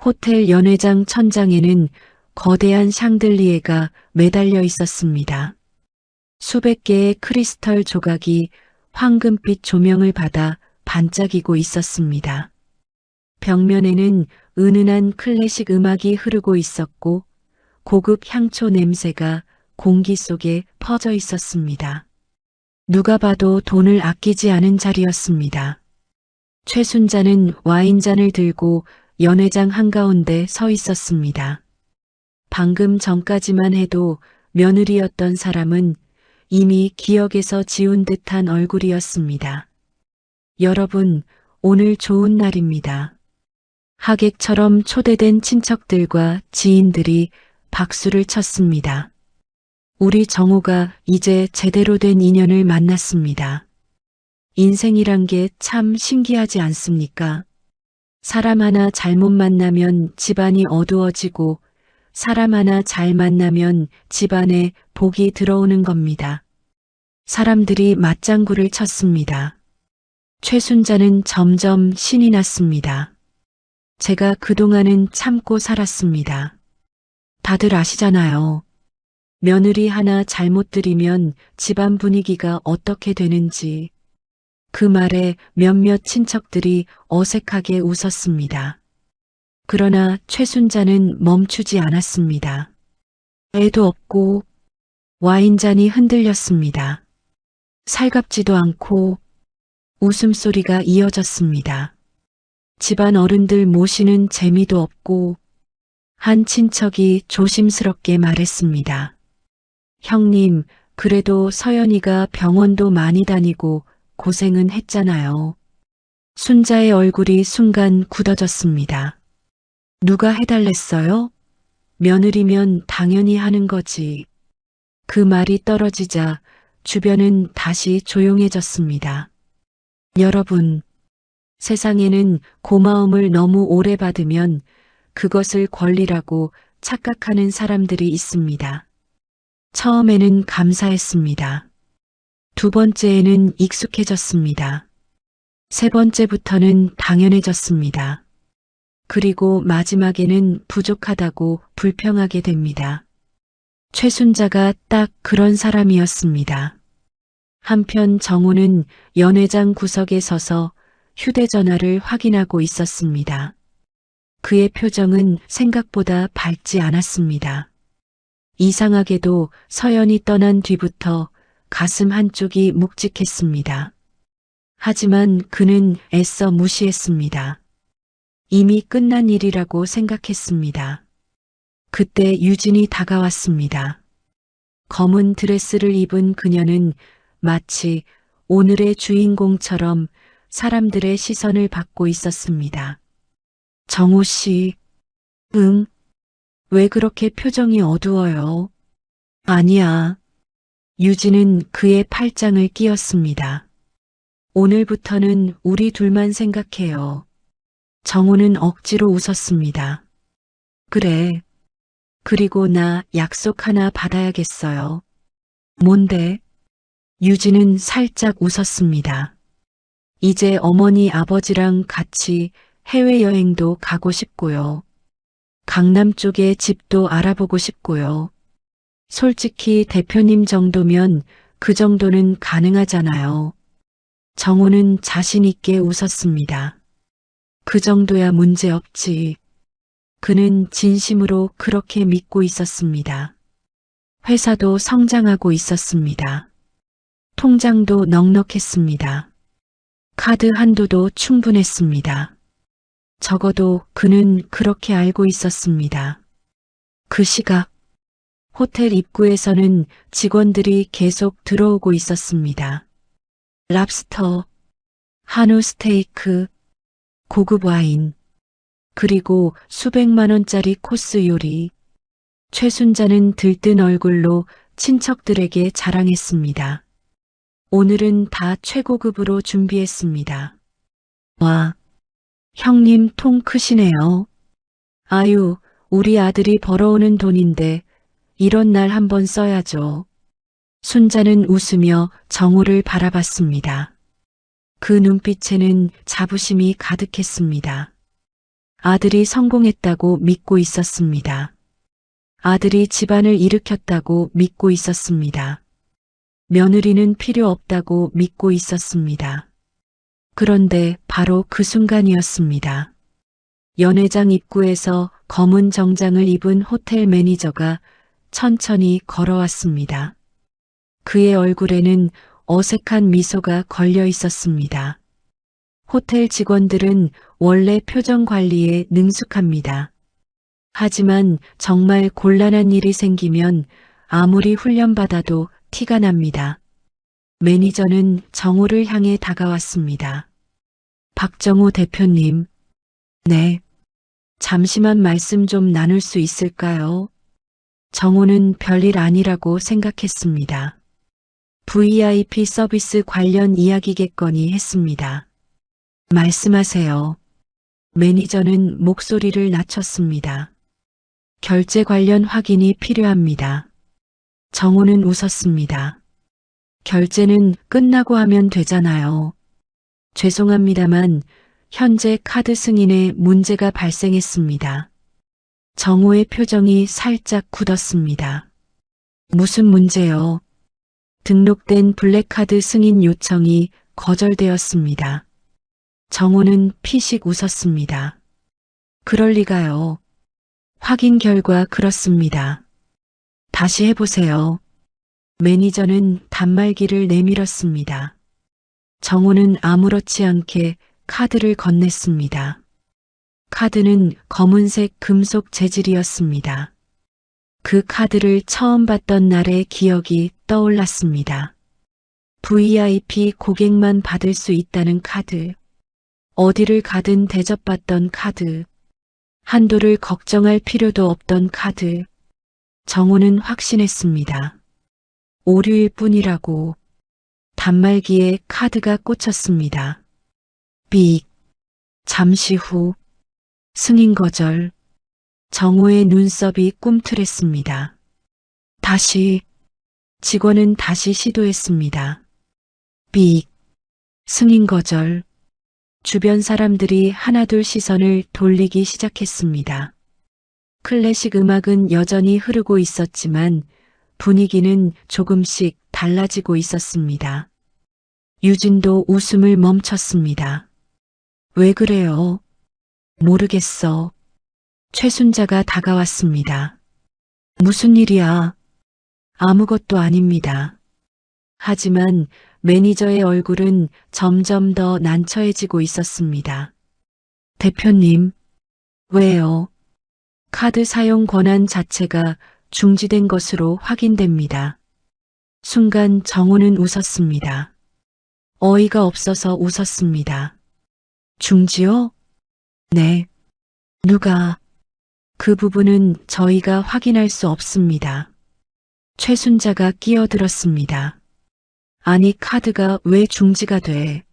호텔 연회장 천장에는 거대한 샹들리에가 매달려 있었습니다. 수백 개의 크리스털 조각이 황금빛 조명을 받아 반짝이고 있었습니다. 벽면에는 은은한 클래식 음악이 흐르고 있었고 고급 향초 냄새가 공기 속에 퍼져 있었습니다. 누가 봐도 돈을 아끼지 않은 자리였습니다. 최순자는 와인잔을 들고 연회장 한가운데 서 있었습니다. 방금 전까지만 해도 며느리였던 사람은 이미 기억에서 지운 듯한 얼굴이었습니다. 여러분, 오늘 좋은 날입니다. 하객처럼 초대된 친척들과 지인들이 박수를 쳤습니다. 우리 정호가 이제 제대로 된 인연을 만났습니다. 인생이란 게 참 신기하지 않습니까? 사람 하나 잘못 만나면 집안이 어두워지고 사람 하나 잘 만나면 집안에 복이 들어오는 겁니다. 사람들이 맞장구를 쳤습니다. 최순자는 점점 신이 났습니다. 제가 그동안은 참고 살았습니다. 다들 아시잖아요. 며느리 하나 잘못 들이면 집안 분위기가 어떻게 되는지. 그 말에 몇몇 친척들이 어색하게 웃었습니다. 그러나 최순자는 멈추지 않았습니다. 애도 없고 와인잔이 흔들렸습니다. 살갑지도 않고 웃음소리가 이어졌습니다. 집안 어른들 모시는 재미도 없고 한 친척이 조심스럽게 말했습니다. 형님, 그래도 서연이가 병원도 많이 다니고 고생은 했잖아요. 순자의 얼굴이 순간 굳어졌습니다. 누가 해달랬어요? 며느리면 당연히 하는 거지. 그 말이 떨어지자 주변은 다시 조용해졌습니다. 여러분, 세상에는 고마움을 너무 오래 받으면 그것을 권리라고 착각하는 사람들이 있습니다. 처음에는 감사했습니다. 두 번째에는 익숙해졌습니다. 세 번째부터는 당연해졌습니다. 그리고 마지막에는 부족하다고 불평하게 됩니다. 최순자가 딱 그런 사람이었습니다. 한편 정호는 연회장 구석에 서서 휴대전화를 확인하고 있었습니다. 그의 표정은 생각보다 밝지 않았습니다. 이상하게도 서연이 떠난 뒤부터 가슴 한쪽이 묵직했습니다. 하지만 그는 애써 무시했습니다. 이미 끝난 일이라고 생각했습니다. 그때 유진이 다가왔습니다. 검은 드레스를 입은 그녀는 마치 오늘의 주인공처럼 사람들의 시선을 받고 있었습니다. 정호 씨, 응? 왜 그렇게 표정이 어두워요? 아니야. 유진은 그의 팔짱을 끼었습니다. 오늘부터는 우리 둘만 생각해요. 정호는 억지로 웃었습니다. 그래. 그리고 나 약속 하나 받아야겠어요. 뭔데? 유진은 살짝 웃었습니다. 이제 어머니 아버지랑 같이 해외여행도 가고 싶고요. 강남 쪽에 집도 알아보고 싶고요. 솔직히 대표님 정도면 그 정도는 가능하잖아요. 정호는 자신 있게 웃었습니다. 그 정도야 문제없지. 그는 진심으로 그렇게 믿고 있었습니다. 회사도 성장하고 있었습니다. 통장도 넉넉했습니다. 카드 한도도 충분했습니다. 적어도 그는 그렇게 알고 있었습니다. 그 시각, 호텔 입구에서는 직원들이 계속 들어오고 있었습니다. 랍스터, 한우 스테이크, 고급 와인, 그리고 수백만 원짜리 코스 요리. 최순자는 들뜬 얼굴로 친척들에게 자랑했습니다. 오늘은 다 최고급으로 준비했습니다. 와, 형님 통 크시네요. 아유, 우리 아들이 벌어오는 돈인데 이런 날 한번 써야죠. 순자는 웃으며 정호를 바라봤습니다. 그 눈빛에는 자부심이 가득했습니다. 아들이 성공했다고 믿고 있었습니다. 아들이 집안을 일으켰다고 믿고 있었습니다. 며느리는 필요 없다고 믿고 있었습니다. 그런데 바로 그 순간이었습니다. 연회장 입구에서 검은 정장을 입은 호텔 매니저가 천천히 걸어왔습니다. 그의 얼굴에는 어색한 미소가 걸려 있었습니다. 호텔 직원들은 원래 표정 관리에 능숙합니다. 하지만 정말 곤란한 일이 생기면 아무리 훈련받아도 티가 납니다. 매니저는 정호를 향해 다가왔습니다. 박정호 대표님. 네. 잠시만 말씀 좀 나눌 수 있을까요? 정호는 별일 아니라고 생각했습니다. VIP 서비스 관련 이야기겠거니 했습니다. 말씀하세요. 매니저는 목소리를 낮췄습니다. 결제 관련 확인이 필요합니다. 정호는 웃었습니다. 결제는 끝나고 하면 되잖아요. 죄송합니다만 현재 카드 승인에 문제가 발생했습니다. 정호의 표정이 살짝 굳었습니다. 무슨 문제요? 등록된 블랙카드 승인 요청이 거절되었습니다. 정호는 피식 웃었습니다. 그럴 리가요. 확인 결과 그렇습니다. 다시 해보세요. 매니저는 단말기를 내밀었습니다. 정호는 아무렇지 않게 카드를 건넸습니다. 카드는 검은색 금속 재질이었습니다. 그 카드를 처음 봤던 날의 기억이 떠올랐습니다. VIP 고객만 받을 수 있다는 카드. 어디를 가든 대접받던 카드. 한도를 걱정할 필요도 없던 카드. 정호는 확신했습니다. 오류일 뿐이라고. 단말기에 카드가 꽂혔습니다. 삑. 잠시 후. 승인 거절. 정호의 눈썹이 꿈틀했습니다. 다시. 직원은 다시 시도했습니다. 삑. 승인 거절. 주변 사람들이 하나둘 시선을 돌리기 시작했습니다. 클래식 음악은 여전히 흐르고 있었지만 분위기는 조금씩 달라지고 있었습니다. 유진도 웃음을 멈췄습니다. 왜 그래요? 모르겠어. 최순자가 다가왔습니다. 무슨 일이야? 아무것도 아닙니다. 하지만 매니저의 얼굴은 점점 더 난처해지고 있었습니다. 대표님, 왜요? 카드 사용 권한 자체가 중지된 것으로 확인됩니다. 순간 정호는 웃었습니다. 어이가 없어서 웃었습니다. 중지요? 네. 누가? 그 부분은 저희가 확인할 수 없습니다. 최순자가 끼어들었습니다. 아니, 카드가 왜 중지가 돼?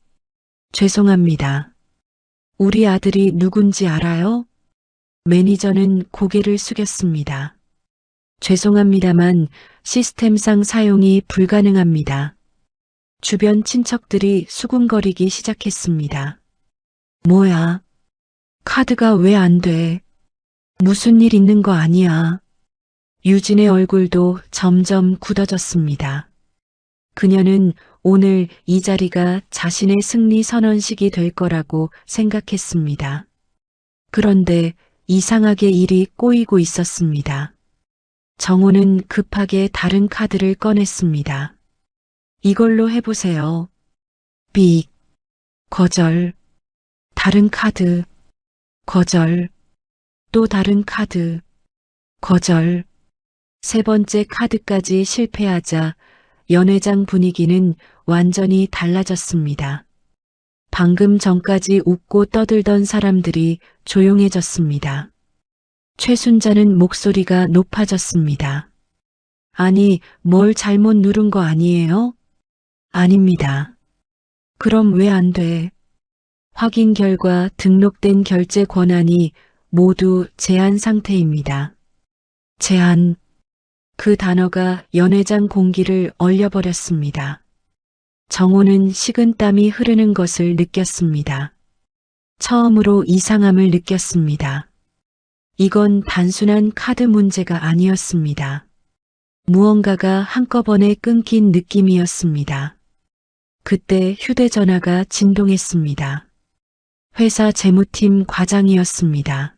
죄송합니다. 우리 아들이 누군지 알아요? 매니저는 고개를 숙였습니다. 죄송합니다만 시스템상 사용이 불가능합니다. 주변 친척들이 수군거리기 시작했습니다. 뭐야? 카드가 왜 안 돼? 무슨 일 있는 거 아니야? 유진의 얼굴도 점점 굳어졌습니다. 그녀는 오늘 이 자리가 자신의 승리 선언식이 될 거라고 생각했습니다. 그런데 이상하게 일이 꼬이고 있었습니다. 정호는 급하게 다른 카드를 꺼냈습니다. 이걸로 해보세요. 삑. 거절. 다른 카드. 거절. 또 다른 카드. 거절. 세 번째 카드까지 실패하자 연회장 분위기는 완전히 달라졌습니다. 방금 전까지 웃고 떠들던 사람들이 조용해졌습니다. 최순자는 목소리가 높아졌습니다. 아니, 뭘 잘못 누른 거 아니에요? 아닙니다. 그럼 왜 안 돼? 확인 결과 등록된 결제 권한이 모두 제한 상태입니다. 제한. 그 단어가 연회장 공기를 얼려버렸습니다. 정호는 식은땀이 흐르는 것을 느꼈습니다. 처음으로 이상함을 느꼈습니다. 이건 단순한 카드 문제가 아니었습니다. 무언가가 한꺼번에 끊긴 느낌이었습니다. 그때 휴대전화가 진동했습니다. 회사 재무팀 과장이었습니다.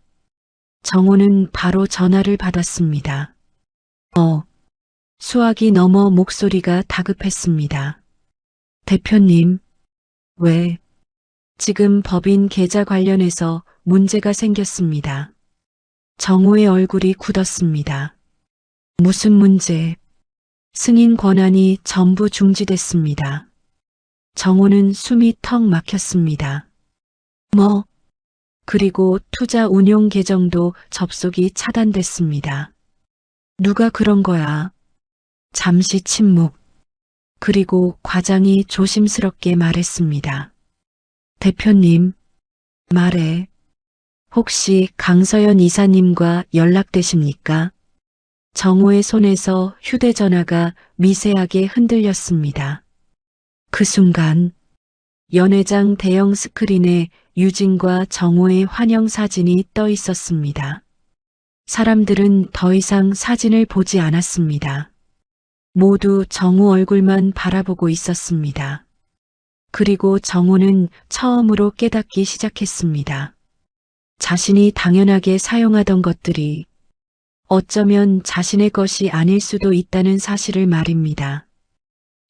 정호는 바로 전화를 받았습니다. 수학이 넘어 목소리가 다급했습니다. 대표님, 왜? 지금 법인 계좌 관련해서 문제가 생겼습니다. 정호의 얼굴이 굳었습니다. 무슨 문제? 승인 권한이 전부 중지됐습니다. 정호는 숨이 턱 막혔습니다. 뭐? 그리고 투자 운용 계정도 접속이 차단됐습니다. 누가 그런 거야? 잠시 침묵. 그리고 과장이 조심스럽게 말했습니다. 대표님, 말해. 혹시 강서연 이사님과 연락되십니까? 정호의 손에서 휴대전화가 미세하게 흔들렸습니다. 그 순간 연회장 대형 스크린에 유진과 정호의 환영 사진이 떠 있었습니다. 사람들은 더 이상 사진을 보지 않았습니다. 모두 정호 얼굴만 바라보고 있었습니다. 그리고 정호는 처음으로 깨닫기 시작했습니다. 자신이 당연하게 사용하던 것들이 어쩌면 자신의 것이 아닐 수도 있다는 사실을 말입니다.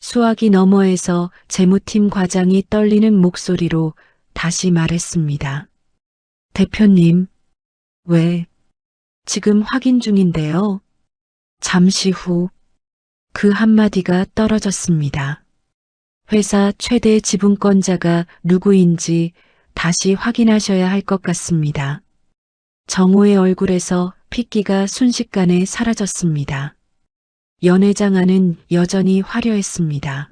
수화기 너머에서 재무팀 과장이 떨리는 목소리로 다시 말했습니다. 대표님, 왜? 지금 확인 중인데요. 잠시 후 그 한마디가 떨어졌습니다. 회사 최대 지분권자가 누구인지 다시 확인하셔야 할 것 같습니다. 정호의 얼굴에서 핏기가 순식간에 사라졌습니다. 연회장 안은 여전히 화려했습니다.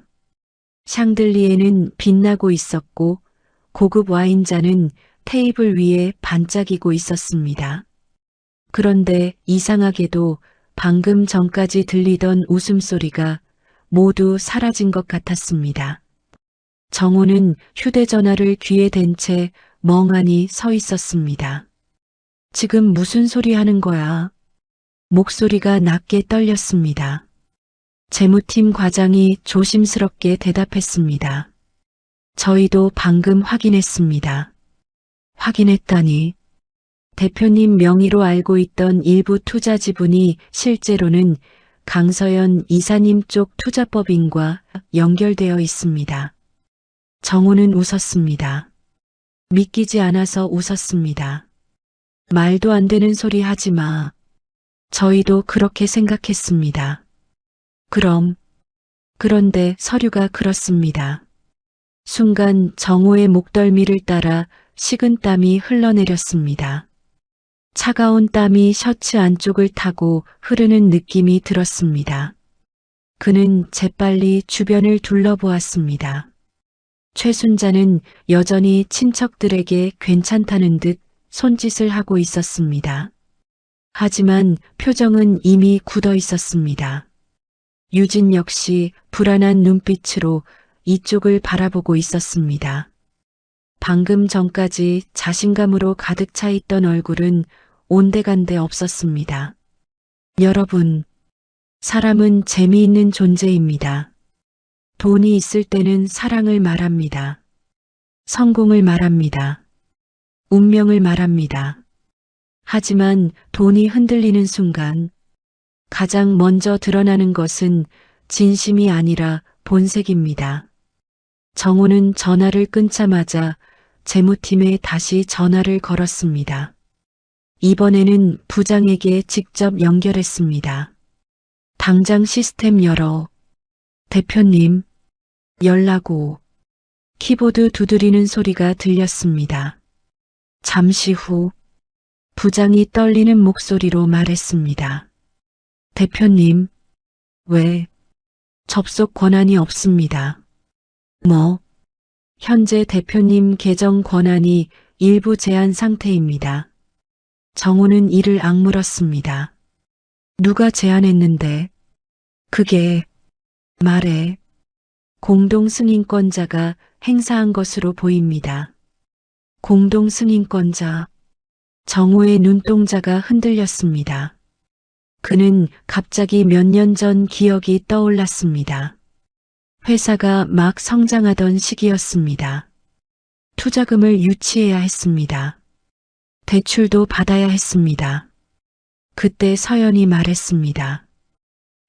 샹들리에는 빛나고 있었고 고급 와인잔은 테이블 위에 반짝이고 있었습니다. 그런데 이상하게도 방금 전까지 들리던 웃음소리가 모두 사라진 것 같았습니다. 정호는 휴대전화를 귀에 댄 채 멍하니 서 있었습니다. 지금 무슨 소리 하는 거야? 목소리가 낮게 떨렸습니다. 재무팀 과장이 조심스럽게 대답했습니다. 저희도 방금 확인했습니다. 확인했다니. 대표님 명의로 알고 있던 일부 투자 지분이 실제로는 강서연 이사님 쪽 투자법인과 연결되어 있습니다. 정호는 웃었습니다. 믿기지 않아서 웃었습니다. 말도 안 되는 소리 하지 마. 저희도 그렇게 생각했습니다. 그런데 서류가 그렇습니다. 순간 정호의 목덜미를 따라 식은땀이 흘러내렸습니다. 차가운 땀이 셔츠 안쪽을 타고 흐르는 느낌이 들었습니다. 그는 재빨리 주변을 둘러보았습니다. 최순자는 여전히 친척들에게 괜찮다는 듯 손짓을 하고 있었습니다. 하지만 표정은 이미 굳어 있었습니다. 유진 역시 불안한 눈빛으로 이쪽을 바라보고 있었습니다. 방금 전까지 자신감으로 가득 차 있던 얼굴은 온데간데 없었습니다. 여러분, 사람은 재미있는 존재입니다. 돈이 있을 때는 사랑을 말합니다. 성공을 말합니다. 운명을 말합니다. 하지만 돈이 흔들리는 순간 가장 먼저 드러나는 것은 진심이 아니라 본색입니다. 정호는 전화를 끊자마자 재무팀에 다시 전화를 걸었습니다. 이번에는 부장에게 직접 연결했습니다. 당장 시스템 열어. 대표님, 연락 오. 키보드 두드리는 소리가 들렸습니다. 잠시 후 부장이 떨리는 목소리로 말했습니다. 대표님, 왜? 접속 권한이 없습니다. 뭐? 현재 대표님 계정 권한이 일부 제한 상태입니다. 정호는 이를 악물었습니다. 누가 제한했는데? 그게 말해. 공동 승인권자가 행사한 것으로 보입니다. 공동 승인권자. 정호의 눈동자가 흔들렸습니다. 그는 갑자기 몇 년 전 기억이 떠올랐습니다. 회사가 막 성장하던 시기였습니다. 투자금을 유치해야 했습니다. 대출도 받아야 했습니다. 그때 서연이 말했습니다.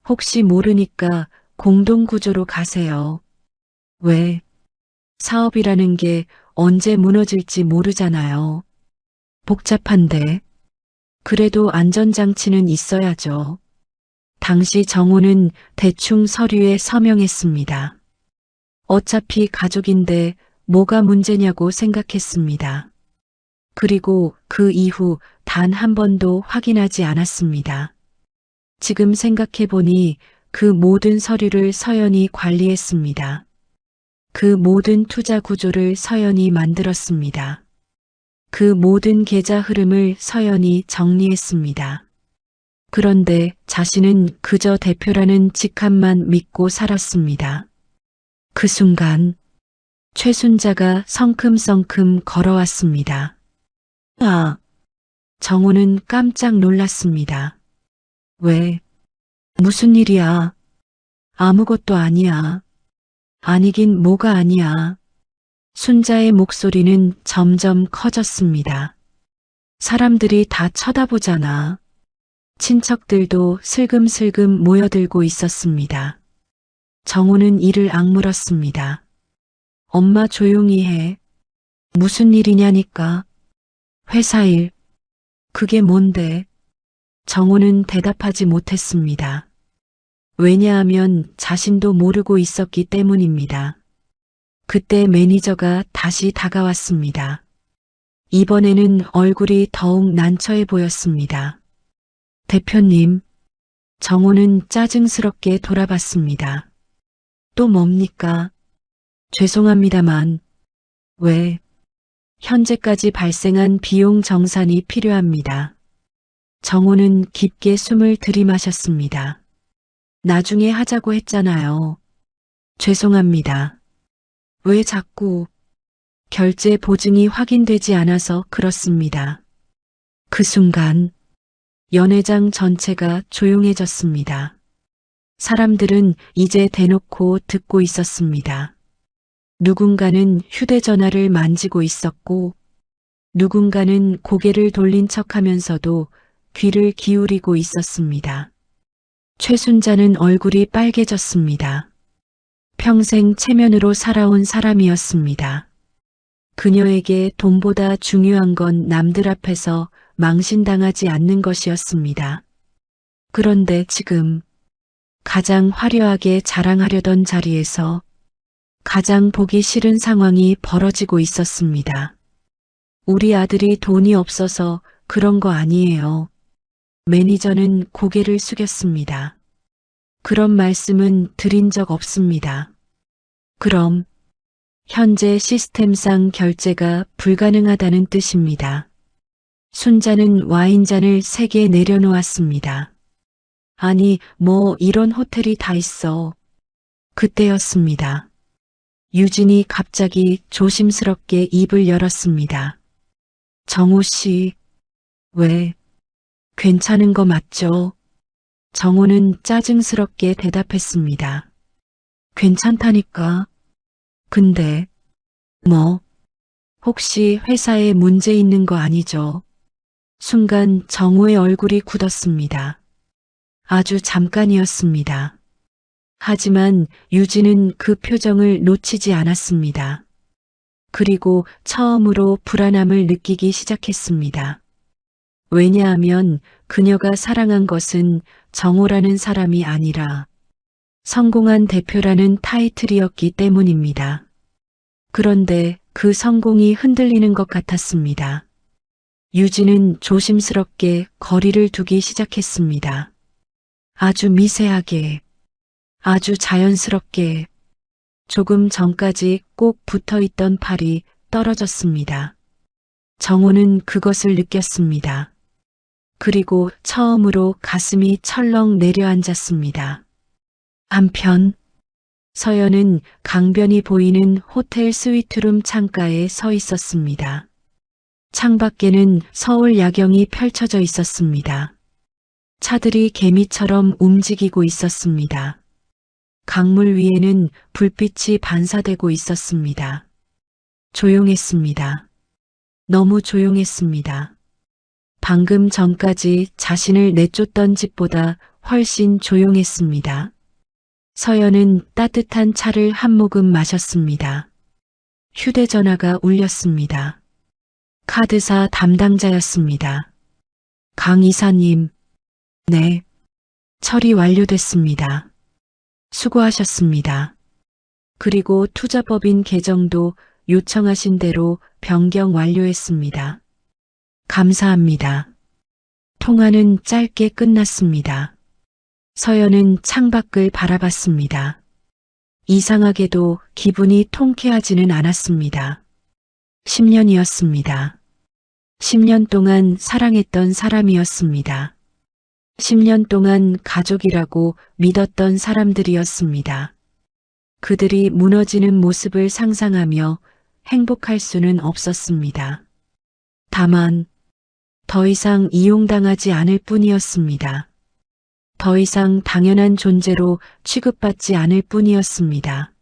혹시 모르니까 공동구조로 가세요. 왜? 사업이라는 게 언제 무너질지 모르잖아요. 복잡한데. 그래도 안전장치는 있어야죠. 당시 정호는 대충 서류에 서명했습니다. 어차피 가족인데 뭐가 문제냐고 생각했습니다. 그리고 그 이후 단 한 번도 확인하지 않았습니다. 지금 생각해보니 그 모든 서류를 서연이 관리했습니다. 그 모든 투자 구조를 서연이 만들었습니다. 그 모든 계좌 흐름을 서연이 정리했습니다. 그런데 자신은 그저 대표라는 직함만 믿고 살았습니다. 그 순간 최순자가 성큼성큼 걸어왔습니다. 아! 정호는 깜짝 놀랐습니다. 왜? 무슨 일이야? 아무것도 아니야. 아니긴 뭐가 아니야. 순자의 목소리는 점점 커졌습니다. 사람들이 다 쳐다보잖아. 친척들도 슬금슬금 모여들고 있었습니다. 정호는 이를 악물었습니다. 엄마 조용히 해. 무슨 일이냐니까. 회사 일. 그게 뭔데? 정호는 대답하지 못했습니다. 왜냐하면 자신도 모르고 있었기 때문입니다. 그때 매니저가 다시 다가왔습니다. 이번에는 얼굴이 더욱 난처해 보였습니다. 대표님, 정호는 짜증스럽게 돌아봤습니다. 또 뭡니까? 죄송합니다만. 왜? 현재까지 발생한 비용 정산이 필요합니다. 정호는 깊게 숨을 들이마셨습니다. 나중에 하자고 했잖아요. 죄송합니다. 왜 자꾸 결제 보증이 확인되지 않아서 그렇습니다. 그 순간 연회장 전체가 조용해졌습니다. 사람들은 이제 대놓고 듣고 있었습니다. 누군가는 휴대전화를 만지고 있었고 누군가는 고개를 돌린 척하면서도 귀를 기울이고 있었습니다. 최순자는 얼굴이 빨개졌습니다. 평생 체면으로 살아온 사람이었습니다. 그녀에게 돈보다 중요한 건 남들 앞에서 망신당하지 않는 것이었습니다. 그런데 지금 가장 화려하게 자랑하려던 자리에서 가장 보기 싫은 상황이 벌어지고 있었습니다. 우리 아들이 돈이 없어서 그런 거 아니에요. 매니저는 고개를 숙였습니다. 그런 말씀은 드린 적 없습니다. 그럼 현재 시스템상 결제가 불가능하다는 뜻입니다. 순자는 와인잔을 3개 내려놓았습니다. 아니, 뭐 이런 호텔이 다 있어. 그때였습니다. 유진이 갑자기 조심스럽게 입을 열었습니다. 정호 씨, 왜? 괜찮은 거 맞죠? 정호는 짜증스럽게 대답했습니다. 괜찮다니까. 근데, 뭐, 혹시 회사에 문제 있는 거 아니죠? 순간 정호의 얼굴이 굳었습니다. 아주 잠깐이었습니다. 하지만 유진은 그 표정을 놓치지 않았습니다. 그리고 처음으로 불안함을 느끼기 시작했습니다. 왜냐하면 그녀가 사랑한 것은 정호라는 사람이 아니라 성공한 대표라는 타이틀이었기 때문입니다. 그런데 그 성공이 흔들리는 것 같았습니다. 유진은 조심스럽게 거리를 두기 시작했습니다. 아주 미세하게, 아주 자연스럽게, 조금 전까지 꼭 붙어 있던 팔이 떨어졌습니다. 정호는 그것을 느꼈습니다. 그리고 처음으로 가슴이 철렁 내려앉았습니다. 한편 서연은 강변이 보이는 호텔 스위트룸 창가에 서 있었습니다. 창밖에는 서울 야경이 펼쳐져 있었습니다. 차들이 개미처럼 움직이고 있었습니다. 강물 위에는 불빛이 반사되고 있었습니다. 조용했습니다. 너무 조용했습니다. 방금 전까지 자신을 내쫓던 집보다 훨씬 조용했습니다. 서연은 따뜻한 차를 한 모금 마셨습니다. 휴대전화가 울렸습니다. 카드사 담당자였습니다. 강 이사님, 네, 처리 완료됐습니다. 수고하셨습니다. 그리고 투자법인 계정도 요청하신 대로 변경 완료했습니다. 감사합니다. 통화는 짧게 끝났습니다. 서연은 창밖을 바라봤습니다. 이상하게도 기분이 통쾌하지는 않았습니다. 10년이었습니다. 10년 동안 사랑했던 사람이었습니다. 10년 동안 가족이라고 믿었던 사람들이었습니다. 그들이 무너지는 모습을 상상하며 행복할 수는 없었습니다. 다만 더 이상 이용당하지 않을 뿐이었습니다. 더 이상 당연한 존재로 취급받지 않을 뿐이었습니다.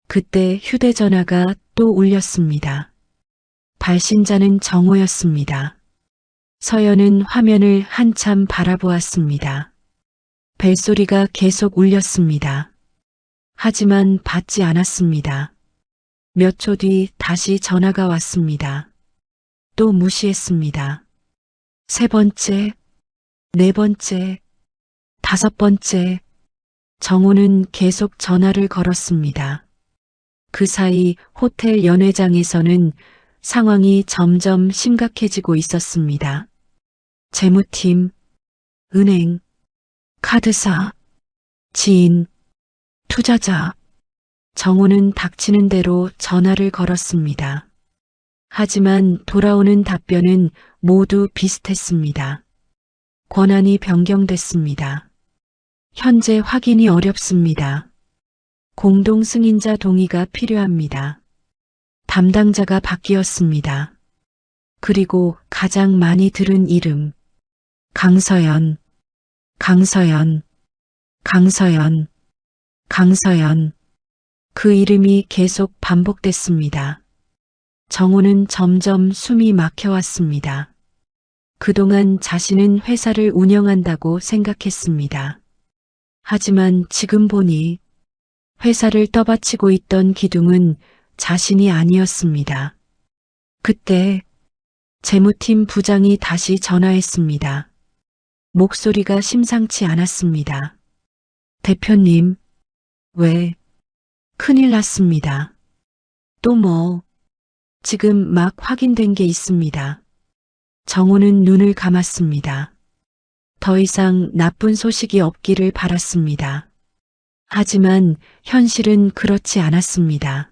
그때 휴대전화가 또 울렸습니다. 발신자는 정호였습니다. 서연은 화면을 한참 바라보았습니다. 벨소리가 계속 울렸습니다. 하지만 받지 않았습니다. 몇 초 뒤 다시 전화가 왔습니다. 또 무시했습니다. 3번째, 4번째, 5번째, 정호는 계속 전화를 걸었습니다. 그 사이 호텔 연회장에서는 상황이 점점 심각해지고 있었습니다. 재무팀, 은행, 카드사, 지인, 투자자, 정호는 닥치는 대로 전화를 걸었습니다. 하지만 돌아오는 답변은 모두 비슷했습니다. 권한이 변경됐습니다. 현재 확인이 어렵습니다. 공동 승인자 동의가 필요합니다. 담당자가 바뀌었습니다. 그리고 가장 많이 들은 이름, 강서연, 강서연, 강서연, 강서연. 그 이름이 계속 반복됐습니다. 정호는 점점 숨이 막혀왔습니다. 그동안 자신은 회사를 운영한다고 생각했습니다. 하지만 지금 보니 회사를 떠받치고 있던 기둥은 자신이 아니었습니다. 그때 재무팀 부장이 다시 전화했습니다. 목소리가 심상치 않았습니다. 대표님, 왜? 큰일 났습니다. 또 뭐? 지금 막 확인된 게 있습니다. 정호는 눈을 감았습니다. 더 이상 나쁜 소식이 없기를 바랐습니다. 하지만 현실은 그렇지 않았습니다.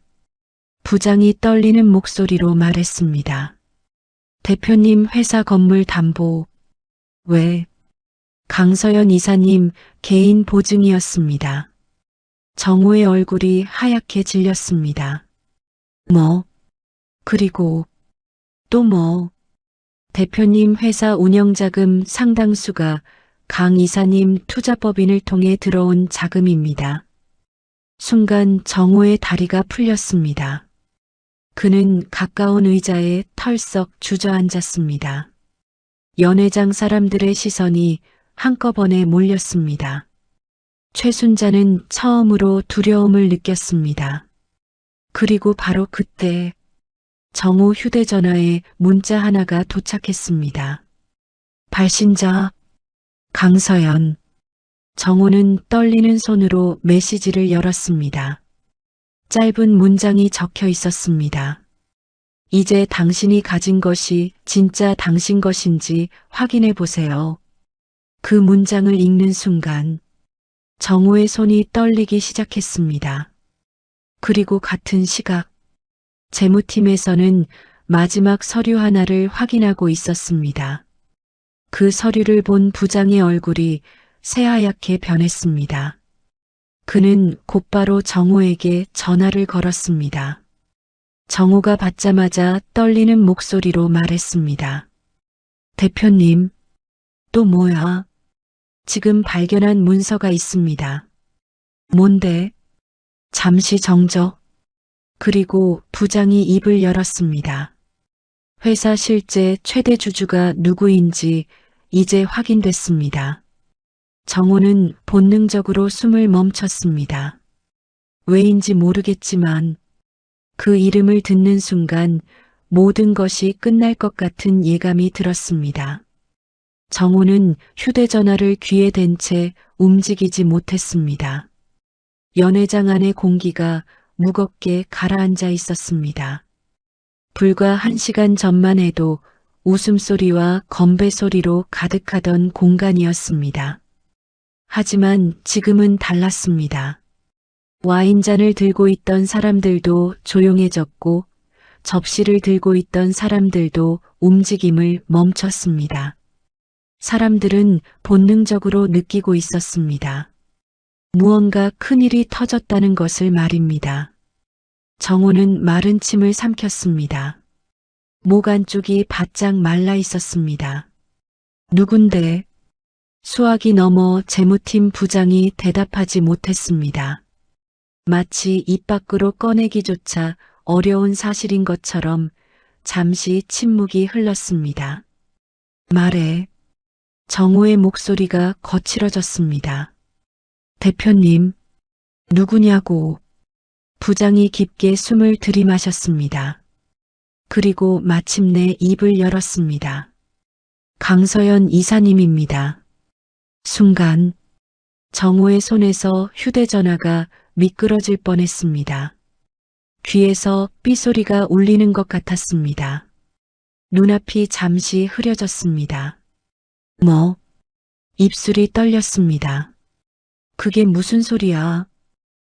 부장이 떨리는 목소리로 말했습니다. 대표님 회사 건물 담보. 왜? 강서연 이사님 개인 보증이었습니다. 정호의 얼굴이 하얗게 질렸습니다. 뭐? 그리고 또 뭐? 대표님 회사 운영자금 상당수가 강 이사님 투자법인을 통해 들어온 자금입니다. 순간 정호의 다리가 풀렸습니다. 그는 가까운 의자에 털썩 주저앉았습니다. 연회장 사람들의 시선이 한꺼번에 몰렸습니다. 최순자는 처음으로 두려움을 느꼈습니다. 그리고 바로 그때 정호 휴대전화에 문자 하나가 도착했습니다. 발신자 강서연. 정호는 떨리는 손으로 메시지를 열었습니다. 짧은 문장이 적혀 있었습니다. 이제 당신이 가진 것이 진짜 당신 것인지 확인해 보세요. 그 문장을 읽는 순간 정호의 손이 떨리기 시작했습니다. 그리고 같은 시각 재무팀에서는 마지막 서류 하나를 확인하고 있었습니다. 그 서류를 본 부장의 얼굴이 새하얗게 변했습니다. 그는 곧바로 정호에게 전화를 걸었습니다. 정호가 받자마자 떨리는 목소리로 말했습니다. 대표님, 또 뭐야? 지금 발견한 문서가 있습니다. 뭔데? 잠시 정적. 그리고 부장이 입을 열었습니다. 회사 실제 최대 주주가 누구인지 이제 확인됐습니다. 정호는 본능적으로 숨을 멈췄습니다. 왜인지 모르겠지만 그 이름을 듣는 순간 모든 것이 끝날 것 같은 예감이 들었습니다. 정호는 휴대전화를 귀에 댄 채 움직이지 못했습니다. 연회장 안의 공기가 무겁게 가라앉아 있었습니다. 불과 1시간 전만 해도 웃음소리와 건배 소리로 가득하던 공간이었습니다. 하지만 지금은 달랐습니다. 와인잔을 들고 있던 사람들도 조용해졌고 접시를 들고 있던 사람들도 움직임을 멈췄습니다. 사람들은 본능적으로 느끼고 있었습니다. 무언가 큰일이 터졌다는 것을 말입니다. 정호는 마른 침을 삼켰습니다. 목 안쪽이 바짝 말라 있었습니다. 누군데? 수화기 넘어 재무팀 부장이 대답하지 못했습니다. 마치 입 밖으로 꺼내기조차 어려운 사실인 것처럼 잠시 침묵이 흘렀습니다. 말해. 정호의 목소리가 거칠어졌습니다. 대표님, 누구냐고. 부장이 깊게 숨을 들이마셨습니다. 그리고 마침내 입을 열었습니다. 강서연 이사님입니다. 순간 정호의 손에서 휴대전화가 미끄러질 뻔했습니다. 귀에서 삐소리가 울리는 것 같았습니다. 눈앞이 잠시 흐려졌습니다. 뭐? 입술이 떨렸습니다. 그게 무슨 소리야?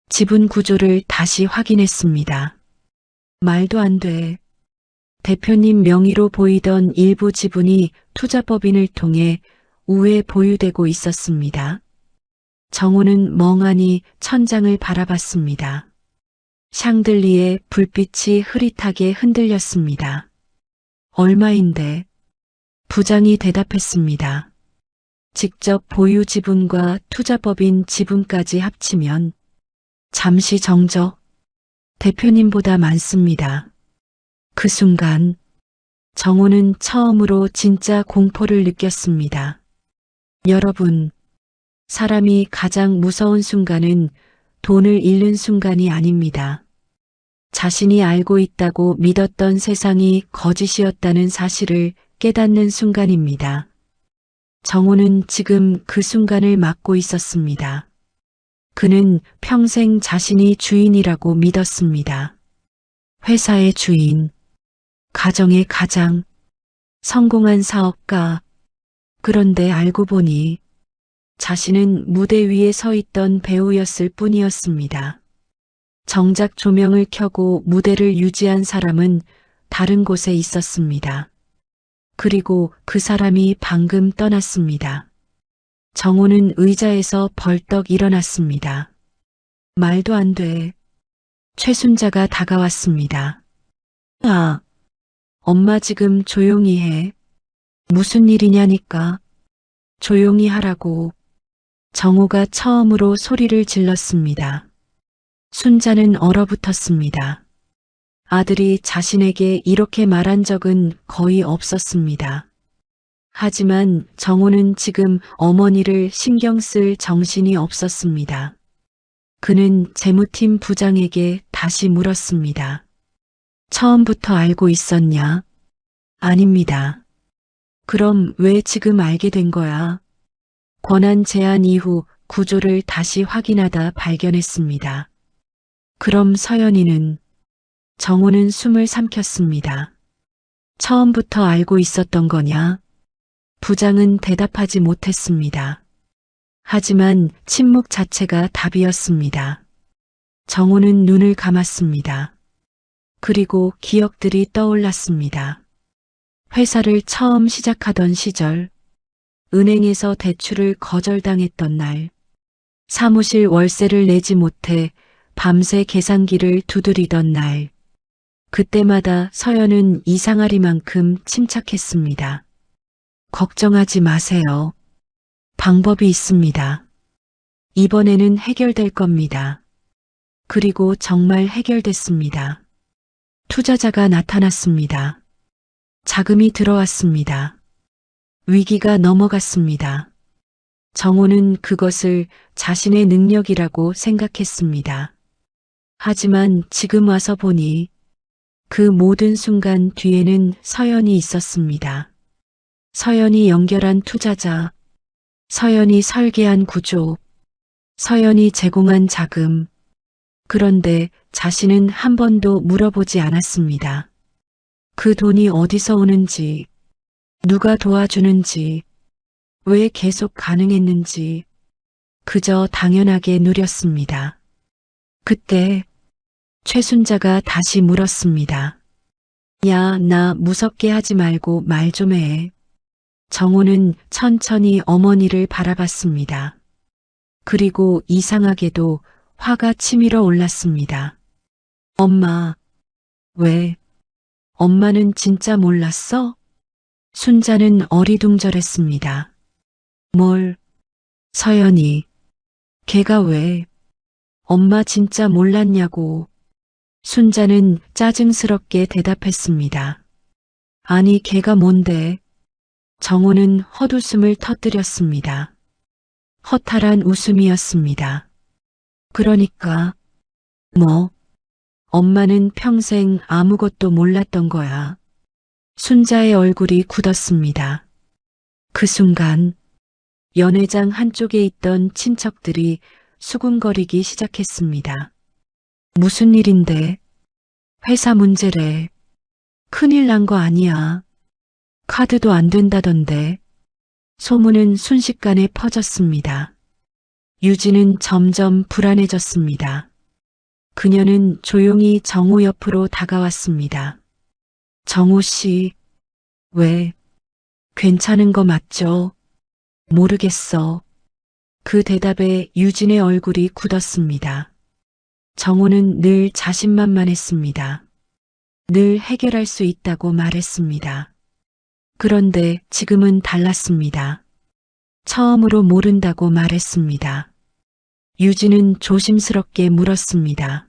지분 구조를 다시 확인했습니다. 말도 안 돼. 대표님 명의로 보이던 일부 지분이 투자법인을 통해 우회 보유되고 있었습니다. 정호는 멍하니 천장을 바라봤습니다. 샹들리에 불빛이 흐릿하게 흔들렸습니다. 얼마인데? 부장이 대답했습니다. 직접 보유 지분과 투자법인 지분까지 합치면 잠시 정적. 대표님보다 많습니다. 그 순간 정호는 처음으로 진짜 공포를 느꼈습니다. 여러분, 사람이 가장 무서운 순간은 돈을 잃는 순간이 아닙니다. 자신이 알고 있다고 믿었던 세상이 거짓이었다는 사실을 깨닫는 순간입니다. 정호는 지금 그 순간을 맞고 있었습니다. 그는 평생 자신이 주인이라고 믿었습니다. 회사의 주인, 가정의 가장 성공한 사업가, 그런데 알고 보니 자신은 무대 위에 서 있던 배우였을 뿐이었습니다. 정작 조명을 켜고 무대를 유지한 사람은 다른 곳에 있었습니다. 그리고 그 사람이 방금 떠났습니다. 정호는 의자에서 벌떡 일어났습니다. 말도 안 돼. 최순자가 다가왔습니다. 아, 엄마 지금 조용히 해. 무슨 일이냐니까. 조용히 하라고. 정호가 처음으로 소리를 질렀습니다. 순자는 얼어붙었습니다. 아들이 자신에게 이렇게 말한 적은 거의 없었습니다. 하지만 정호는 지금 어머니를 신경 쓸 정신이 없었습니다. 그는 재무팀 부장에게 다시 물었습니다. 처음부터 알고 있었냐? 아닙니다. 그럼 왜 지금 알게 된 거야? 권한 제안 이후 구조를 다시 확인하다 발견했습니다. 그럼 서연이는? 정호는 숨을 삼켰습니다. 처음부터 알고 있었던 거냐? 부장은 대답하지 못했습니다. 하지만 침묵 자체가 답이었습니다. 정호는 눈을 감았습니다. 그리고 기억들이 떠올랐습니다. 회사를 처음 시작하던 시절, 은행에서 대출을 거절당했던 날, 사무실 월세를 내지 못해 밤새 계산기를 두드리던 날, 그때마다 서연은 이상하리만큼 침착했습니다. 걱정하지 마세요. 방법이 있습니다. 이번에는 해결될 겁니다. 그리고 정말 해결됐습니다. 투자자가 나타났습니다. 자금이 들어왔습니다. 위기가 넘어갔습니다. 정호는 그것을 자신의 능력이라고 생각했습니다. 하지만 지금 와서 보니 그 모든 순간 뒤에는 서연이 있었습니다. 서연이 연결한 투자자, 서연이 설계한 구조, 서연이 제공한 자금. 그런데 자신은 한 번도 물어보지 않았습니다. 그 돈이 어디서 오는지, 누가 도와주는지, 왜 계속 가능했는지 그저 당연하게 누렸습니다. 그때 최순자가 다시 물었습니다. 야, 나 무섭게 하지 말고 말 좀 해. 정호는 천천히 어머니를 바라봤습니다. 그리고 이상하게도 화가 치밀어 올랐습니다. 엄마, 왜? 엄마는 진짜 몰랐어? 순자는 어리둥절했습니다. 뭘? 서연이. 걔가 왜? 엄마 진짜 몰랐냐고. 순자는 짜증스럽게 대답했습니다. 아니, 걔가 뭔데? 정호는 헛웃음을 터뜨렸습니다. 허탈한 웃음이었습니다. 그러니까, 뭐? 엄마는 평생 아무것도 몰랐던 거야. 순자의 얼굴이 굳었습니다. 그 순간 연회장 한쪽에 있던 친척들이 수군거리기 시작했습니다. 무슨 일인데? 회사 문제래. 큰일 난 거 아니야. 카드도 안 된다던데. 소문은 순식간에 퍼졌습니다. 유진은 점점 불안해졌습니다. 그녀는 조용히 정호 옆으로 다가왔습니다. 정호 씨, 왜? 괜찮은 거 맞죠? 모르겠어. 그 대답에 유진의 얼굴이 굳었습니다. 정호는 늘 자신만만했습니다. 늘 해결할 수 있다고 말했습니다. 그런데 지금은 달랐습니다. 처음으로 모른다고 말했습니다. 유진은 조심스럽게 물었습니다.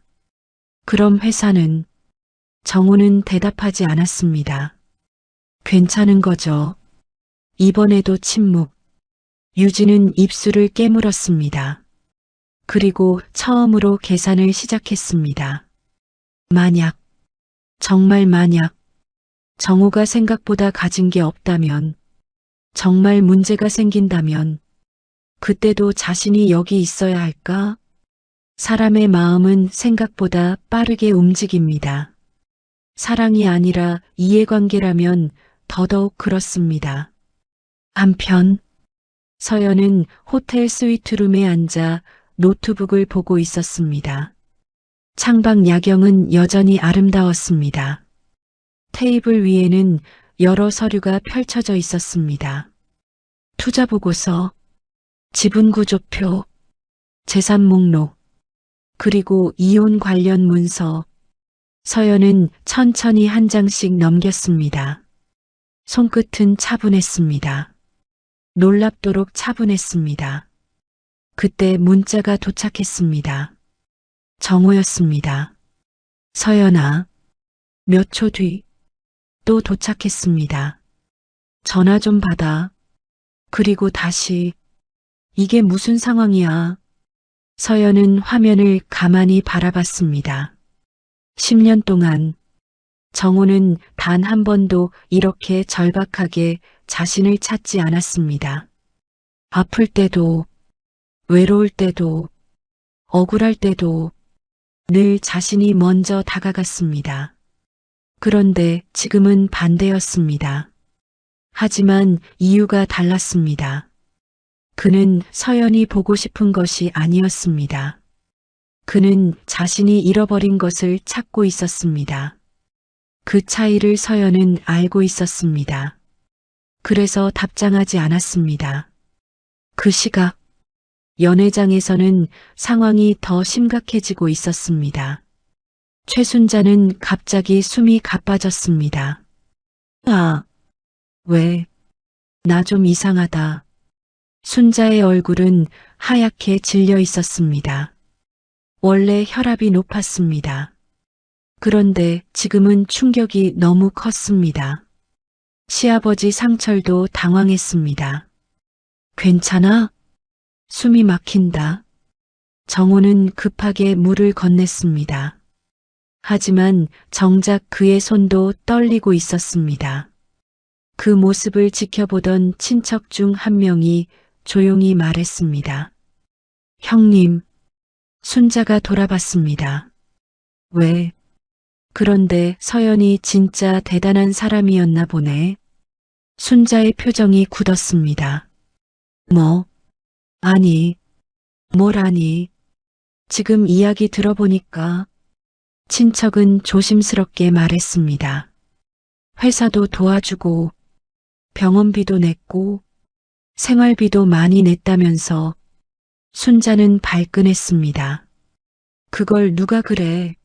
그럼 회사는? 정호는 대답하지 않았습니다. 괜찮은 거죠. 이번에도 침묵. 유진은 입술을 깨물었습니다. 그리고 처음으로 계산을 시작했습니다. 만약, 정말 만약, 정호가 생각보다 가진 게 없다면, 정말 문제가 생긴다면, 그때도 자신이 여기 있어야 할까? 사람의 마음은 생각보다 빠르게 움직입니다. 사랑이 아니라 이해관계라면 더더욱 그렇습니다. 한편 서연은 호텔 스위트룸에 앉아 노트북을 보고 있었습니다. 창밖 야경은 여전히 아름다웠습니다. 테이블 위에는 여러 서류가 펼쳐져 있었습니다. 투자보고서, 지분구조표, 재산 목록, 그리고 이혼 관련 문서. 서연은 천천히 한 장씩 넘겼습니다. 손끝은 차분했습니다. 놀랍도록 차분했습니다. 그때 문자가 도착했습니다. 정호였습니다. 서연아. 몇 초 뒤 또 도착했습니다. 전화 좀 받아. 그리고 다시. 이게 무슨 상황이야? 서연은 화면을 가만히 바라봤습니다. 10년 동안 정호는 단 한 번도 이렇게 절박하게 자신을 찾지 않았습니다. 아플 때도, 외로울 때도, 억울할 때도 늘 자신이 먼저 다가갔습니다. 그런데 지금은 반대였습니다. 하지만 이유가 달랐습니다. 그는 서연이 보고 싶은 것이 아니었습니다. 그는 자신이 잃어버린 것을 찾고 있었습니다. 그 차이를 서연은 알고 있었습니다. 그래서 답장하지 않았습니다. 그 시각, 연회장에서는 상황이 더 심각해지고 있었습니다. 최순자는 갑자기 숨이 가빠졌습니다. 아, 왜? 나 좀 이상하다. 순자의 얼굴은 하얗게 질려 있었습니다. 원래 혈압이 높았습니다. 그런데 지금은 충격이 너무 컸습니다. 시아버지 상철도 당황했습니다. 괜찮아? 숨이 막힌다. 정호는 급하게 물을 건넸습니다. 하지만 정작 그의 손도 떨리고 있었습니다. 그 모습을 지켜보던 친척 중 한 명이 조용히 말했습니다. 형님, 순자가 돌아봤습니다. 왜? 그런데 서연이 진짜 대단한 사람이었나 보네. 순자의 표정이 굳었습니다. 뭐? 아니, 뭘 아니? 지금 이야기 들어보니까 친척은 조심스럽게 말했습니다. 회사도 도와주고 병원비도 냈고 생활비도 많이 냈다면서. 순자는 발끈했습니다. 그걸 누가 그래?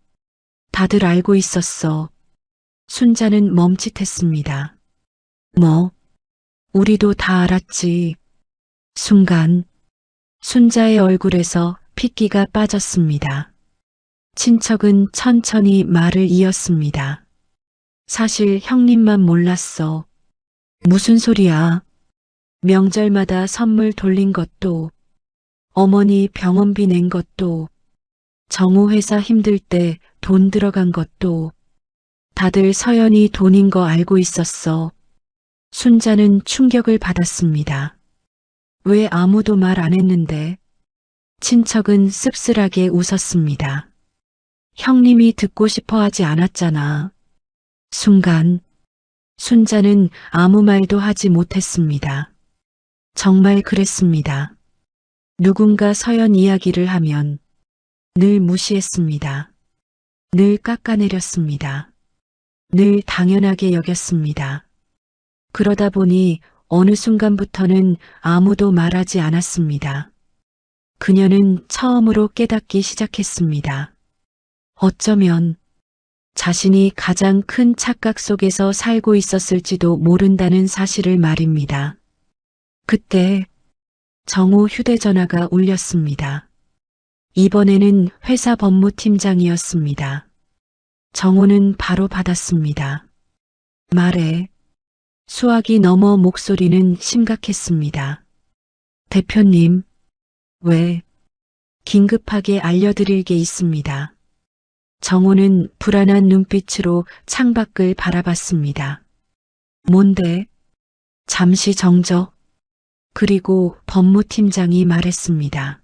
다들 알고 있었어. 순자는 멈칫했습니다. 뭐? 우리도 다 알았지. 순간 순자의 얼굴에서 핏기가 빠졌습니다. 친척은 천천히 말을 이었습니다. 사실 형님만 몰랐어. 무슨 소리야? 명절마다 선물 돌린 것도, 어머니 병원비 낸 것도, 정호 회사 힘들 때 돈 들어간 것도 다들 서연이 돈인 거 알고 있었어. 순자는 충격을 받았습니다. 왜 아무도 말 안 했는데? 친척은 씁쓸하게 웃었습니다. 형님이 듣고 싶어 하지 않았잖아. 순간 순자는 아무 말도 하지 못했습니다. 정말 그랬습니다. 누군가 서연 이야기를 하면 늘 무시했습니다. 늘 깎아내렸습니다. 늘 당연하게 여겼습니다. 그러다 보니 어느 순간부터는 아무도 말하지 않았습니다. 그녀는 처음으로 깨닫기 시작했습니다. 어쩌면 자신이 가장 큰 착각 속에서 살고 있었을지도 모른다는 사실을 말입니다. 그때 정호 휴대전화가 울렸습니다. 이번에는 회사 법무팀장이었습니다. 정호는 바로 받았습니다. 말해. 수학이 넘어 목소리는 심각했습니다. 대표님, 왜? 긴급하게 알려드릴 게 있습니다. 정호는 불안한 눈빛으로 창밖을 바라봤습니다. 뭔데? 잠시 정적. 그리고 법무팀장이 말했습니다.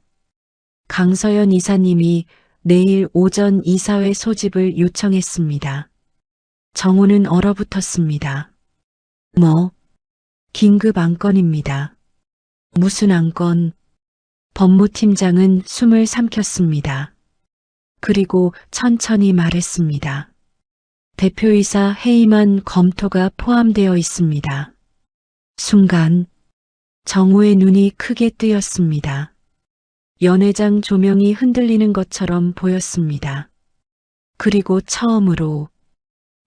강서연 이사님이 내일 오전 이사회 소집을 요청했습니다. 정호는 얼어붙었습니다. 뭐? 긴급 안건입니다. 무슨 안건? 법무팀장은 숨을 삼켰습니다. 그리고 천천히 말했습니다. 대표이사 해임안 검토가 포함되어 있습니다. 순간 정우의 눈이 크게 뜨였습니다. 연회장 조명이 흔들리는 것처럼 보였습니다. 그리고 처음으로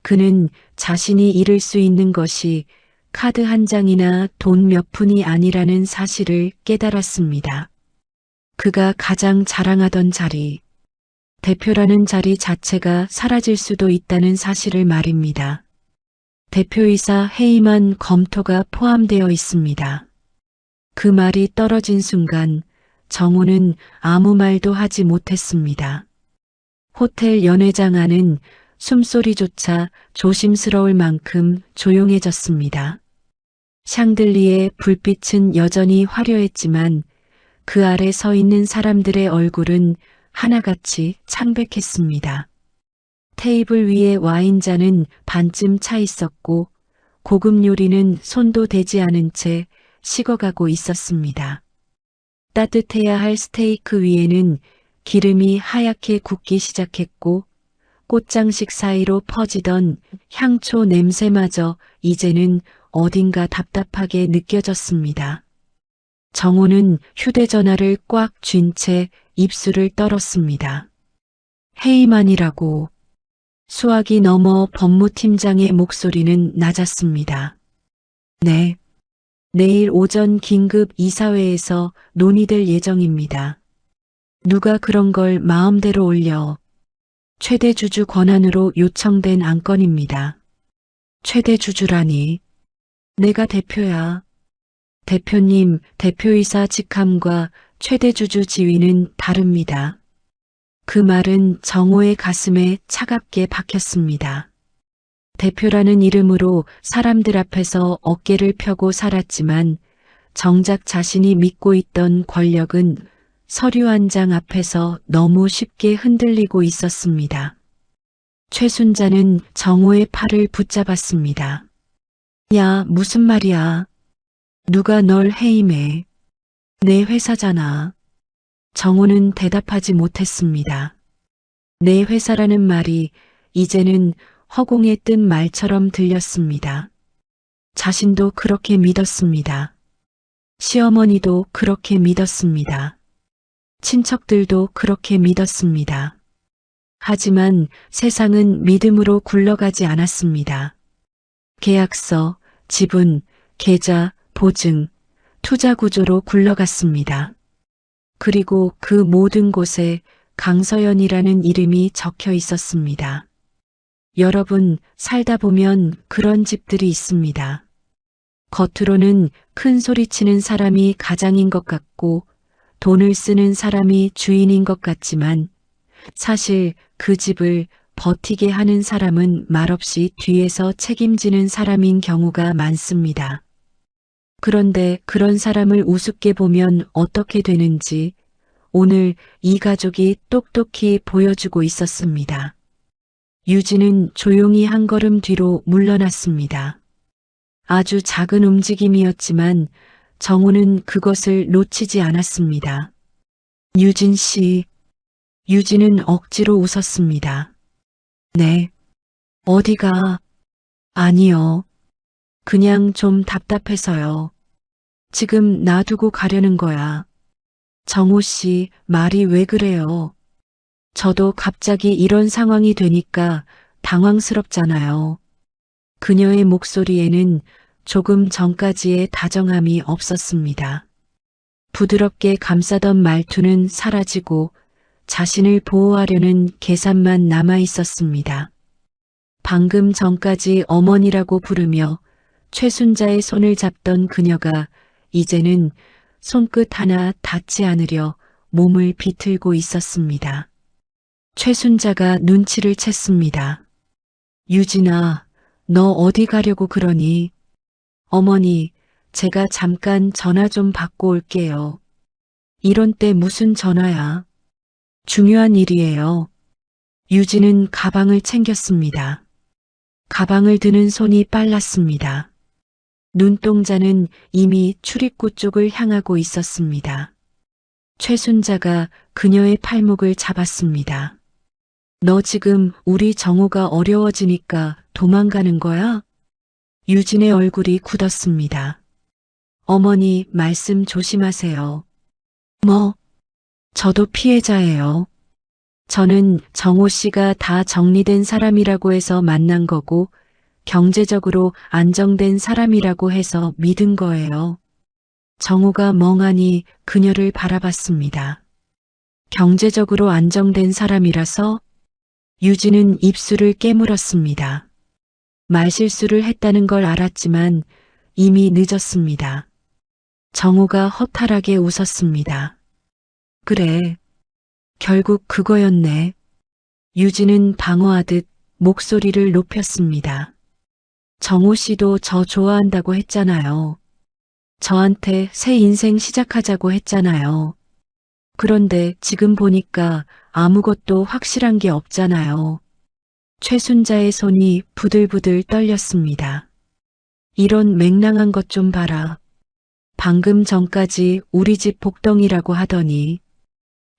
그는 자신이 잃을 수 있는 것이 카드 한 장이나 돈 몇 푼이 아니라는 사실을 깨달았습니다. 그가 가장 자랑하던 자리, 대표라는 자리 자체가 사라질 수도 있다는 사실을 말입니다. 대표이사 해임안 검토가 포함되어 있습니다. 그 말이 떨어진 순간 정우는 아무 말도 하지 못했습니다. 호텔 연회장 안은 숨소리조차 조심스러울 만큼 조용해졌습니다. 샹들리에 불빛은 여전히 화려했지만 그 아래 서 있는 사람들의 얼굴은 하나같이 창백했습니다. 테이블 위에 와인잔은 반쯤 차 있었고 고급 요리는 손도 대지 않은 채 식어가고 있었습니다. 따뜻해야 할 스테이크 위에는 기름이 하얗게 굽기 시작했고 꽃장식 사이로 퍼지던 향초 냄새마저 이제는 어딘가 답답하게 느껴졌습니다. 정호는 휴대전화를 꽉 쥔 채 입술을 떨었습니다. 해임안이라고. 수화기 너머 법무팀장의 목소리는 낮았습니다. 네. 내일 오전 긴급 이사회에서 논의될 예정입니다. 누가 그런 걸 마음대로 올려. 최대 주주 권한으로 요청된 안건입니다. 최대 주주라니. 내가 대표야. 대표님, 대표이사 직함과 최대 주주 지위는 다릅니다. 그 말은 정호의 가슴에 차갑게 박혔습니다. 대표라는 이름으로 사람들 앞에서 어깨를 펴고 살았지만 정작 자신이 믿고 있던 권력은 서류 한 장 앞에서 너무 쉽게 흔들리고 있었습니다. 최순자는 정호의 팔을 붙잡았습니다. 야, 무슨 말이야. 누가 널 해임해. 내 회사잖아. 정호는 대답하지 못했습니다. 내 회사라는 말이 이제는 허공에 뜬 말처럼 들렸습니다. 자신도 그렇게 믿었습니다. 시어머니도 그렇게 믿었습니다. 친척들도 그렇게 믿었습니다. 하지만 세상은 믿음으로 굴러가지 않았습니다. 계약서, 지분, 계좌, 보증, 투자 구조로 굴러갔습니다. 그리고 그 모든 곳에 강서연이라는 이름이 적혀 있었습니다. 여러분, 살다 보면 그런 집들이 있습니다. 겉으로는 큰 소리치는 사람이 가장인 것 같고 돈을 쓰는 사람이 주인인 것 같지만 사실 그 집을 버티게 하는 사람은 말없이 뒤에서 책임지는 사람인 경우가 많습니다. 그런데 그런 사람을 우습게 보면 어떻게 되는지 오늘 이 가족이 똑똑히 보여주고 있었습니다. 유진은 조용히 한 걸음 뒤로 물러났습니다. 아주 작은 움직임이었지만 정우는 그것을 놓치지 않았습니다. 유진 씨. 유진은 억지로 웃었습니다. 네. 어디가? 아니요. 그냥 좀 답답해서요. 지금 놔두고 가려는 거야. 정우 씨, 말이 왜 그래요? 저도 갑자기 이런 상황이 되니까 당황스럽잖아요. 그녀의 목소리에는 조금 전까지의 다정함이 없었습니다. 부드럽게 감싸던 말투는 사라지고 자신을 보호하려는 계산만 남아 있었습니다. 방금 전까지 어머니라고 부르며 최순자의 손을 잡던 그녀가 이제는 손끝 하나 닿지 않으려 몸을 비틀고 있었습니다. 최순자가 눈치를 챘습니다. 유진아, 너 어디 가려고 그러니? 어머니, 제가 잠깐 전화 좀 받고 올게요. 이런 때 무슨 전화야? 중요한 일이에요. 유진은 가방을 챙겼습니다. 가방을 드는 손이 빨랐습니다. 눈동자는 이미 출입구 쪽을 향하고 있었습니다. 최순자가 그녀의 팔목을 잡았습니다. 너 지금 우리 정호가 어려워지니까 도망가는 거야? 유진의 얼굴이 굳었습니다. 어머니, 말씀 조심하세요. 뭐? 저도 피해자예요. 저는 정호 씨가 다 정리된 사람이라고 해서 만난 거고, 경제적으로 안정된 사람이라고 해서 믿은 거예요. 정호가 멍하니 그녀를 바라봤습니다. 경제적으로 안정된 사람이라서? 유진은 입술을 깨물었습니다. 말실수를 했다는 걸 알았지만 이미 늦었습니다. 정호가 허탈하게 웃었습니다. 그래, 결국 그거였네. 유진은 방어하듯 목소리를 높였습니다. 정호 씨도 저 좋아한다고 했잖아요. 저한테 새 인생 시작하자고 했잖아요. 그런데 지금 보니까 아무것도 확실한 게 없잖아요. 최순자의 손이 부들부들 떨렸습니다. 이런 맹랑한 것 좀 봐라. 방금 전까지 우리 집 복덩이라고 하더니.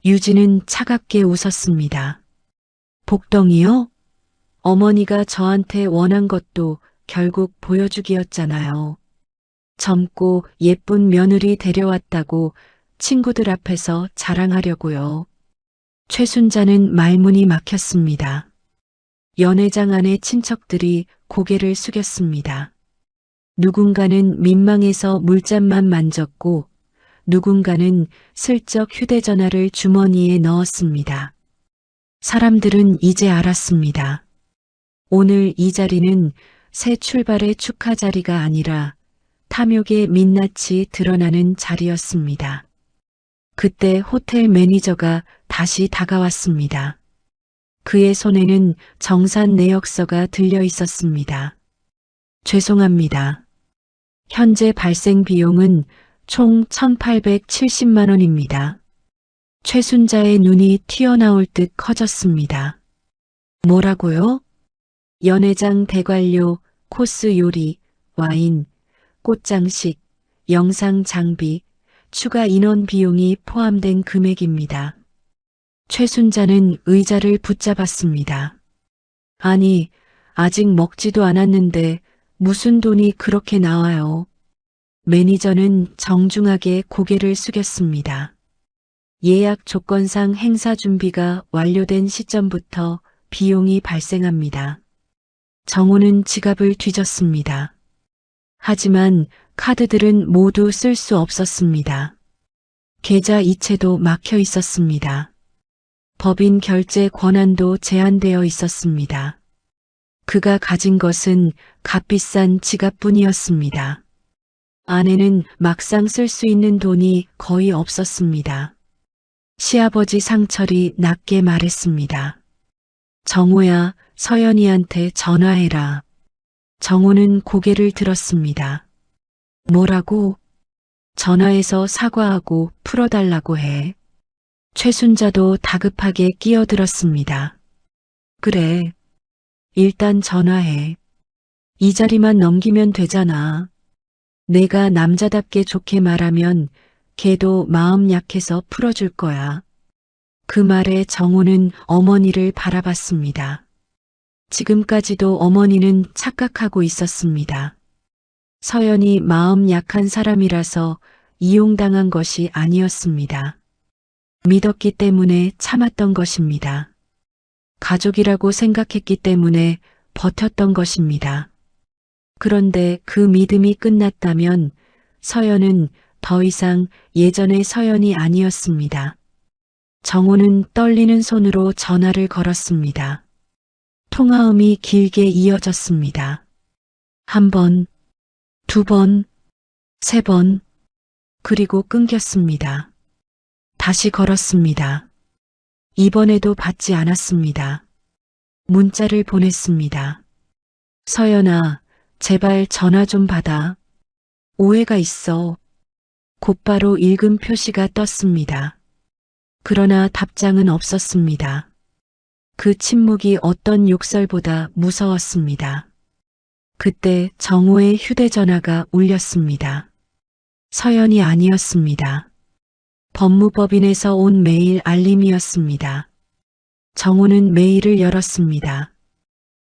유진은 차갑게 웃었습니다. 복덩이요? 어머니가 저한테 원한 것도 결국 보여주기였잖아요. 젊고 예쁜 며느리 데려왔다고 친구들 앞에서 자랑하려고요. 최순자는 말문이 막혔습니다. 연회장 안의 친척들이 고개를 숙였습니다. 누군가는 민망해서 물잔만 만졌고 누군가는 슬쩍 휴대전화를 주머니에 넣었습니다. 사람들은 이제 알았습니다. 오늘 이 자리는 새 출발의 축하 자리가 아니라 탐욕의 민낯이 드러나는 자리였습니다. 그때 호텔 매니저가 다시 다가왔습니다. 그의 손에는 정산 내역서가 들려 있었습니다. 죄송합니다. 현재 발생 비용은 총 1,870만 원입니다. 최순자의 눈이 튀어나올 듯 커졌습니다. 뭐라고요? 연회장 대관료, 코스 요리, 와인, 꽃장식, 영상 장비, 추가 인원 비용이 포함된 금액입니다. 최순자는 의자를 붙잡았습니다. 아니, 아직 먹지도 않았는데 무슨 돈이 그렇게 나와요? 매니저는 정중하게 고개를 숙였습니다. 예약 조건상 행사 준비가 완료된 시점부터 비용이 발생합니다. 정호는 지갑을 뒤졌습니다. 하지만 카드들은 모두 쓸 수 없었습니다. 계좌 이체도 막혀 있었습니다. 법인 결제 권한도 제한되어 있었습니다. 그가 가진 것은 값비싼 지갑뿐이었습니다. 아내는 막상 쓸 수 있는 돈이 거의 없었습니다. 시아버지 상철이 낮게 말했습니다. 정호야, 서연이한테 전화해라. 정호는 고개를 들었습니다. 뭐라고? 전화해서 사과하고 풀어달라고 해. 최순자도 다급하게 끼어들었습니다. 그래. 일단 전화해. 이 자리만 넘기면 되잖아. 내가 남자답게 좋게 말하면 걔도 마음 약해서 풀어줄 거야. 그 말에 정호는 어머니를 바라봤습니다. 지금까지도 어머니는 착각하고 있었습니다. 서연이 마음 약한 사람이라서 이용당한 것이 아니었습니다. 믿었기 때문에 참았던 것입니다. 가족이라고 생각했기 때문에 버텼던 것입니다. 그런데 그 믿음이 끝났다면 서연은 더 이상 예전의 서연이 아니었습니다. 정호는 떨리는 손으로 전화를 걸었습니다. 통화음이 길게 이어졌습니다. 한 번, 두 번, 세 번, 그리고 끊겼습니다. 다시 걸었습니다. 이번에도 받지 않았습니다. 문자를 보냈습니다. 서연아, 제발 전화 좀 받아. 오해가 있어. 곧바로 읽음 표시가 떴습니다. 그러나 답장은 없었습니다. 그 침묵이 어떤 욕설보다 무서웠습니다. 그때 정호의 휴대전화가 울렸습니다. 서연이 아니었습니다. 법무법인에서 온 메일 알림이었습니다. 정호는 메일을 열었습니다.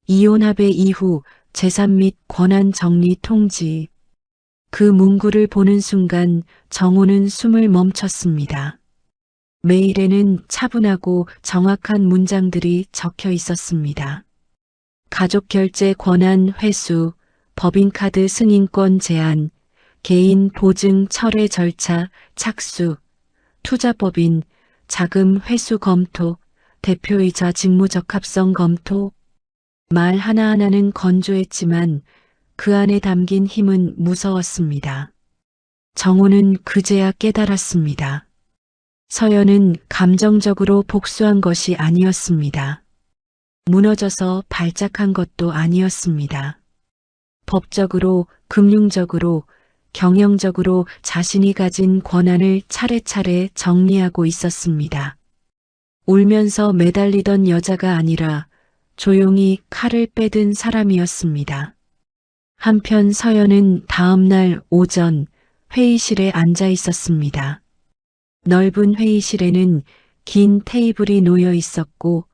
이혼 합의 이후 재산 및 권한 정리 통지. 그 문구를 보는 순간 정호는 숨을 멈췄습니다. 메일에는 차분하고 정확한 문장들이 적혀 있었습니다. 가족 결제 권한 회수, 법인카드 승인권 제한, 개인 보증 철회 절차 착수, 투자법인 자금 회수 검토, 대표이사 직무적합성 검토. 말 하나하나는 건조했지만 그 안에 담긴 힘은 무서웠습니다. 정호는 그제야 깨달았습니다. 서연은 감정적으로 복수한 것이 아니었습니다. 무너져서 발작한 것도 아니었습니다. 법적으로, 금융적으로, 경영적으로 자신이 가진 권한을 차례차례 정리하고 있었습니다. 울면서 매달리던 여자가 아니라 조용히 칼을 빼든 사람이었습니다. 한편 서연은 다음 날 오전 회의실에 앉아 있었습니다. 넓은 회의실에는 긴 테이블이 놓여 있었고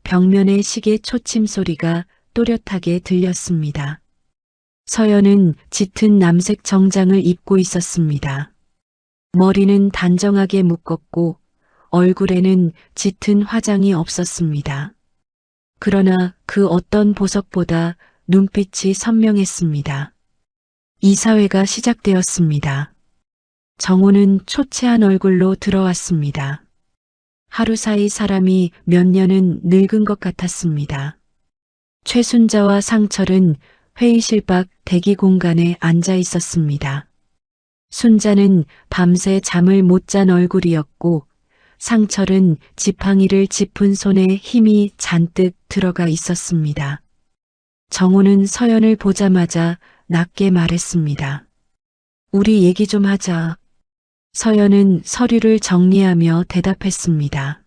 벽면에 시계 초침 소리가 또렷하게 들렸습니다. 서연은 짙은 남색 정장을 입고 있었습니다. 머리는 단정하게 묶었고 얼굴에는 짙은 화장이 없었습니다. 그러나 그 어떤 보석보다 눈빛이 선명했습니다. 이사회가 시작되었습니다. 정호는 초췌한 얼굴로 들어왔습니다. 하루 사이 사람이 몇 년은 늙은 것 같았습니다. 최순자와 상철은 회의실 밖 대기 공간에 앉아 있었습니다. 순자는 밤새 잠을 못 잔 얼굴이었고 상철은 지팡이를 짚은 손에 힘이 잔뜩 들어가 있었습니다. 정호는 서연을 보자마자 낮게 말했습니다. 우리 얘기 좀 하자. 서연은 서류를 정리하며 대답했습니다.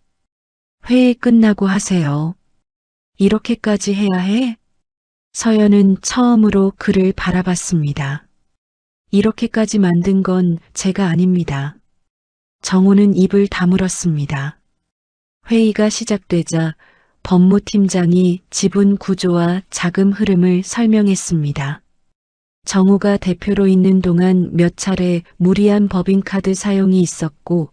회의 끝나고 하세요. 이렇게까지 해야 해? 서연은 처음으로 그를 바라봤습니다. 이렇게까지 만든 건 제가 아닙니다. 정호는 입을 다물었습니다. 회의가 시작되자 법무팀장이 지분 구조와 자금 흐름을 설명했습니다. 정호가 대표로 있는 동안 몇 차례 무리한 법인카드 사용이 있었고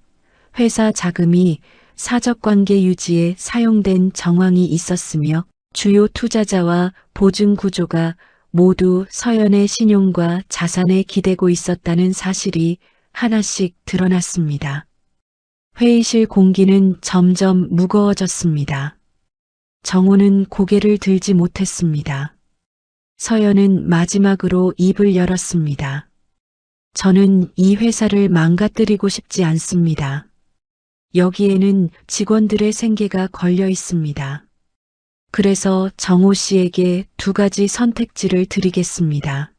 회사 자금이 사적관계 유지에 사용된 정황이 있었으며 주요 투자자와 보증 구조가 모두 서연의 신용과 자산에 기대고 있었다는 사실이 하나씩 드러났습니다. 회의실 공기는 점점 무거워졌습니다. 정호는 고개를 들지 못했습니다. 서연은 마지막으로 입을 열었습니다. 저는 이 회사를 망가뜨리고 싶지 않습니다. 여기에는 직원들의 생계가 걸려 있습니다. 그래서 정호 씨에게 두 가지 선택지를 드리겠습니다.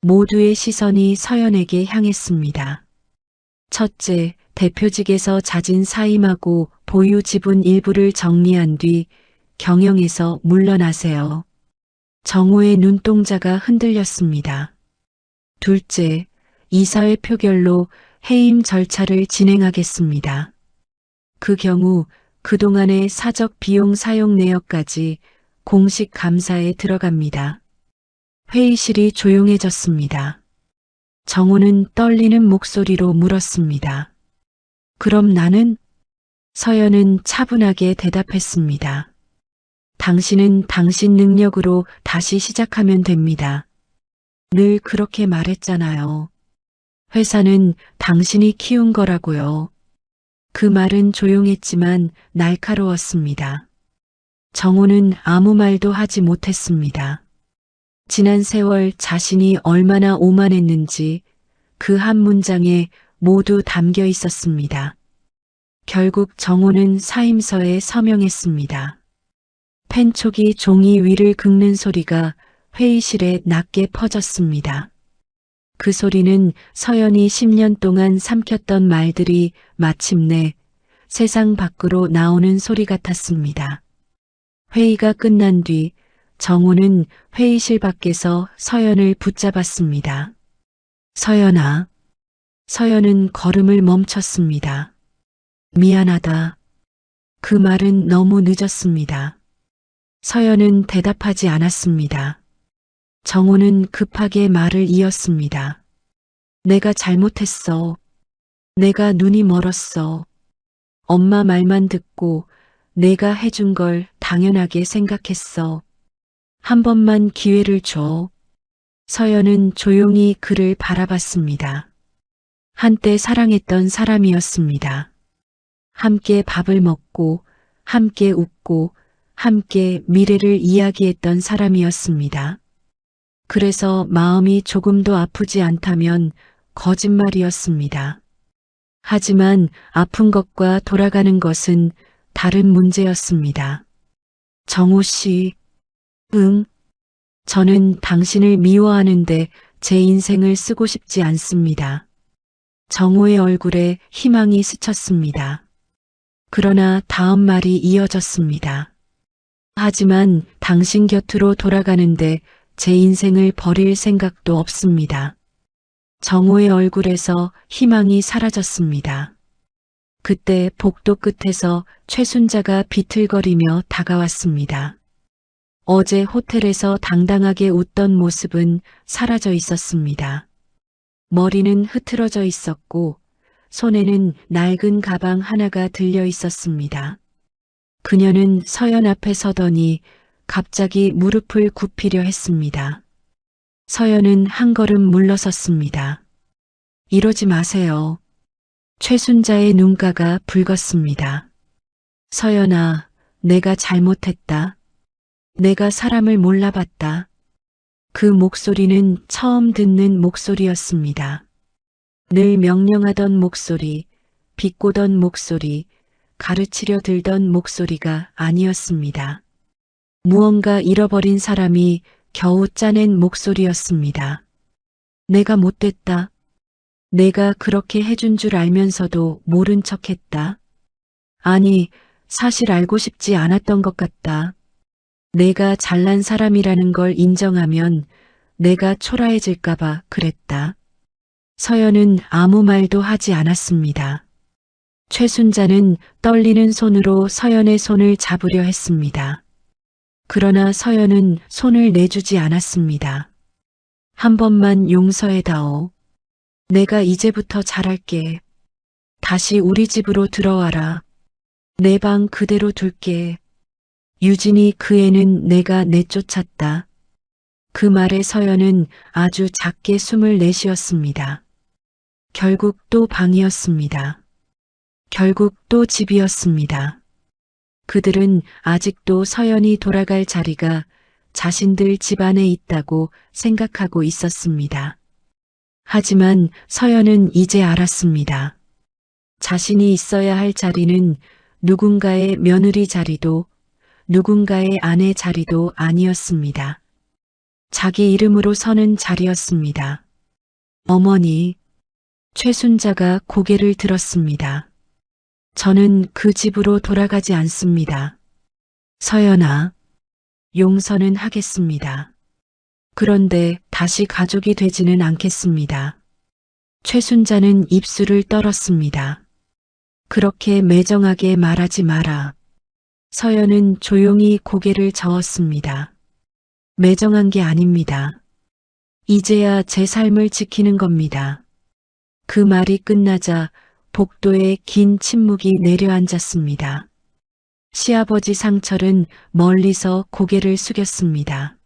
모두의 시선이 서연에게 향했습니다. 첫째, 대표직에서 자진 사임하고 보유 지분 일부를 정리한 뒤 경영에서 물러나세요. 정호의 눈동자가 흔들렸습니다. 둘째, 이사회 표결로 해임 절차를 진행하겠습니다. 그 경우 그동안의 사적 비용 사용 내역까지 공식 감사에 들어갑니다. 회의실이 조용해졌습니다. 정호는 떨리는 목소리로 물었습니다. 그럼 나는? 서연은 차분하게 대답했습니다. 당신은 당신 능력으로 다시 시작하면 됩니다. 늘 그렇게 말했잖아요. 회사는 당신이 키운 거라고요. 그 말은 조용했지만 날카로웠습니다. 정호는 아무 말도 하지 못했습니다. 지난 세월 자신이 얼마나 오만했는지 그 한 문장에 모두 담겨 있었습니다. 결국 정호는 사임서에 서명했습니다. 펜촉이 종이 위를 긁는 소리가 회의실에 낮게 퍼졌습니다. 그 소리는 서연이 10년 동안 삼켰던 말들이 마침내 세상 밖으로 나오는 소리 같았습니다. 회의가 끝난 뒤 정우는 회의실 밖에서 서연을 붙잡았습니다. 서연아. 서연은 걸음을 멈췄습니다. 미안하다. 그 말은 너무 늦었습니다. 서연은 대답하지 않았습니다. 정우는 급하게 말을 이었습니다. 내가 잘못했어. 내가 눈이 멀었어. 엄마 말만 듣고 내가 해준 걸 당연하게 생각했어. 한 번만 기회를 줘. 서연은 조용히 그를 바라봤습니다. 한때 사랑했던 사람이었습니다. 함께 밥을 먹고, 함께 웃고, 함께 미래를 이야기했던 사람이었습니다. 그래서 마음이 조금도 아프지 않다면 거짓말이었습니다. 하지만 아픈 것과 돌아가는 것은 다른 문제였습니다. 정우 씨, 응. 저는 당신을 미워하는데 제 인생을 쓰고 싶지 않습니다. 정우의 얼굴에 희망이 스쳤습니다. 그러나 다음 말이 이어졌습니다. 하지만 당신 곁으로 돌아가는데 제 인생을 버릴 생각도 없습니다. 정우의 얼굴에서 희망이 사라졌습니다. 그때 복도 끝에서 최순자가 비틀거리며 다가왔습니다. 어제 호텔에서 당당하게 웃던 모습은 사라져 있었습니다. 머리는 흐트러져 있었고 손에는 낡은 가방 하나가 들려 있었습니다. 그녀는 서연 앞에 서더니 갑자기 무릎을 굽히려 했습니다. 서연은 한 걸음 물러섰습니다. 이러지 마세요. 최순자의 눈가가 붉었습니다. 서연아, 내가 잘못했다. 내가 사람을 몰라봤다. 그 목소리는 처음 듣는 목소리였습니다. 늘 명령하던 목소리, 비꼬던 목소리, 가르치려 들던 목소리가 아니었습니다. 무언가 잃어버린 사람이 겨우 짜낸 목소리였습니다. 내가 못됐다. 내가 그렇게 해준 줄 알면서도 모른 척했다. 아니, 사실 알고 싶지 않았던 것 같다. 내가 잘난 사람이라는 걸 인정하면 내가 초라해질까봐 그랬다. 서연은 아무 말도 하지 않았습니다. 최순자는 떨리는 손으로 서연의 손을 잡으려 했습니다. 그러나 서연은 손을 내주지 않았습니다. 한 번만 용서해다오. 내가 이제부터 잘할게. 다시 우리 집으로 들어와라. 내 방 그대로 둘게. 유진이 그 애는 내가 내쫓았다. 그 말에 서연은 아주 작게 숨을 내쉬었습니다. 결국 또 방이었습니다. 결국 또 집이었습니다. 그들은 아직도 서연이 돌아갈 자리가 자신들 집안에 있다고 생각하고 있었습니다. 하지만 서연은 이제 알았습니다. 자신이 있어야 할 자리는 누군가의 며느리 자리도 누군가의 아내 자리도 아니었습니다. 자기 이름으로 서는 자리였습니다. 어머니, 최순자가 고개를 들었습니다. 저는 그 집으로 돌아가지 않습니다. 서연아, 용서는 하겠습니다. 그런데 다시 가족이 되지는 않겠습니다. 최순자는 입술을 떨었습니다. 그렇게 매정하게 말하지 마라. 서연은 조용히 고개를 저었습니다. 매정한 게 아닙니다. 이제야 제 삶을 지키는 겁니다. 그 말이 끝나자 복도에 긴 침묵이 내려앉았습니다. 시아버지 상철은 멀리서 고개를 숙였습니다.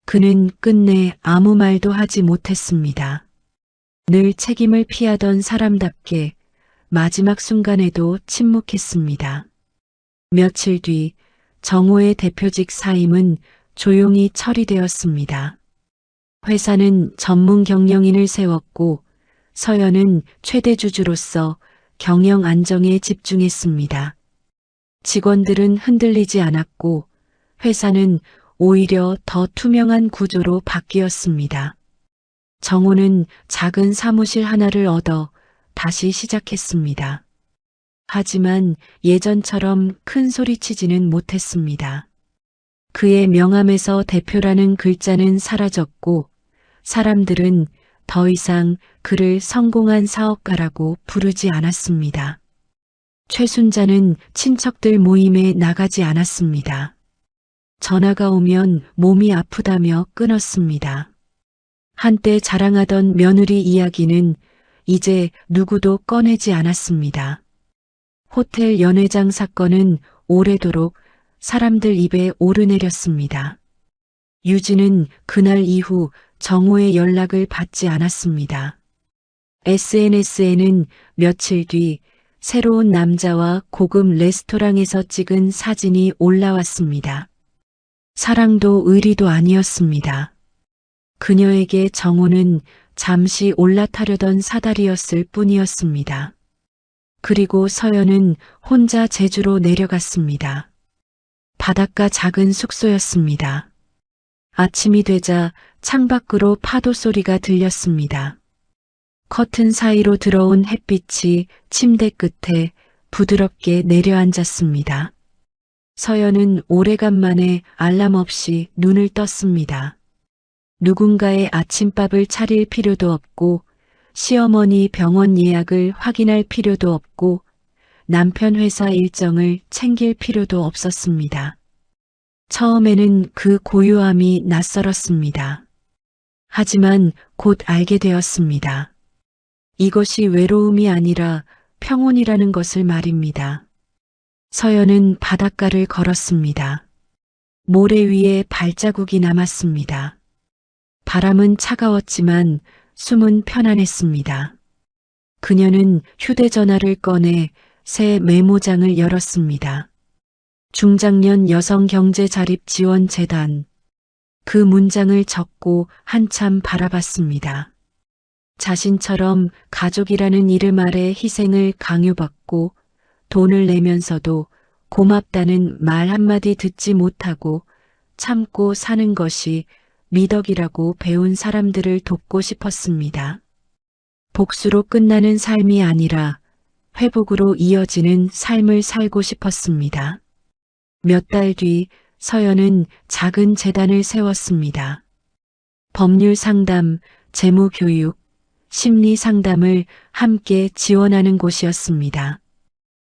그는 끝내 아무 말도 하지 못했습니다. 늘 책임을 피하던 사람답게 마지막 순간에도 침묵했습니다. 며칠 뒤 정호의 대표직 사임은 조용히 처리되었습니다. 회사는 전문 경영인을 세웠고 서연은 최대 주주로서 경영 안정에 집중했습니다. 직원들은 흔들리지 않았고 회사는 오히려 더 투명한 구조로 바뀌었습니다. 정호는 작은 사무실 하나를 얻어 다시 시작했습니다. 하지만 예전처럼 큰 소리치지는 못했습니다. 그의 명함에서 대표라는 글자는 사라졌고 사람들은 더 이상 그를 성공한 사업가라고 부르지 않았습니다. 최순자는 친척들 모임에 나가지 않았습니다. 전화가 오면 몸이 아프다며 끊었습니다. 한때 자랑하던 며느리 이야기는 이제 누구도 꺼내지 않았습니다. 호텔 연회장 사건은 오래도록 사람들 입에 오르내렸습니다. 유진은 그날 이후 정호의 연락을 받지 않았습니다. SNS에는 며칠 뒤 새로운 남자와 고급 레스토랑에서 찍은 사진이 올라왔습니다. 사랑도 의리도 아니었습니다. 그녀에게 정호는 잠시 올라타려던 사다리였을 뿐이었습니다. 그리고 서연은 혼자 제주로 내려갔습니다. 바닷가 작은 숙소였습니다. 아침이 되자 창밖으로 파도 소리가 들렸습니다. 커튼 사이로 들어온 햇빛이 침대 끝에 부드럽게 내려앉았습니다. 서연은 오래간만에 알람 없이 눈을 떴습니다. 누군가의 아침밥을 차릴 필요도 없고 시어머니 병원 예약을 확인할 필요도 없고 남편 회사 일정을 챙길 필요도 없었습니다. 처음에는 그 고요함이 낯설었습니다. 하지만 곧 알게 되었습니다. 이것이 외로움이 아니라 평온이라는 것을 말입니다. 서연은 바닷가를 걸었습니다. 모래 위에 발자국이 남았습니다. 바람은 차가웠지만 숨은 편안했습니다. 그녀는 휴대전화를 꺼내 새 메모장을 열었습니다. 중장년 여성경제자립지원재단. 그 문장을 적고 한참 바라봤습니다. 자신처럼 가족이라는 이름 아래 희생을 강요받고 돈을 내면서도 고맙다는 말 한마디 듣지 못하고 참고 사는 것이 미덕이라고 배운 사람들을 돕고 싶었습니다. 복수로 끝나는 삶이 아니라 회복으로 이어지는 삶을 살고 싶었습니다. 몇 달 뒤 서연은 작은 재단을 세웠습니다. 법률 상담, 재무 교육, 심리 상담을 함께 지원하는 곳이었습니다.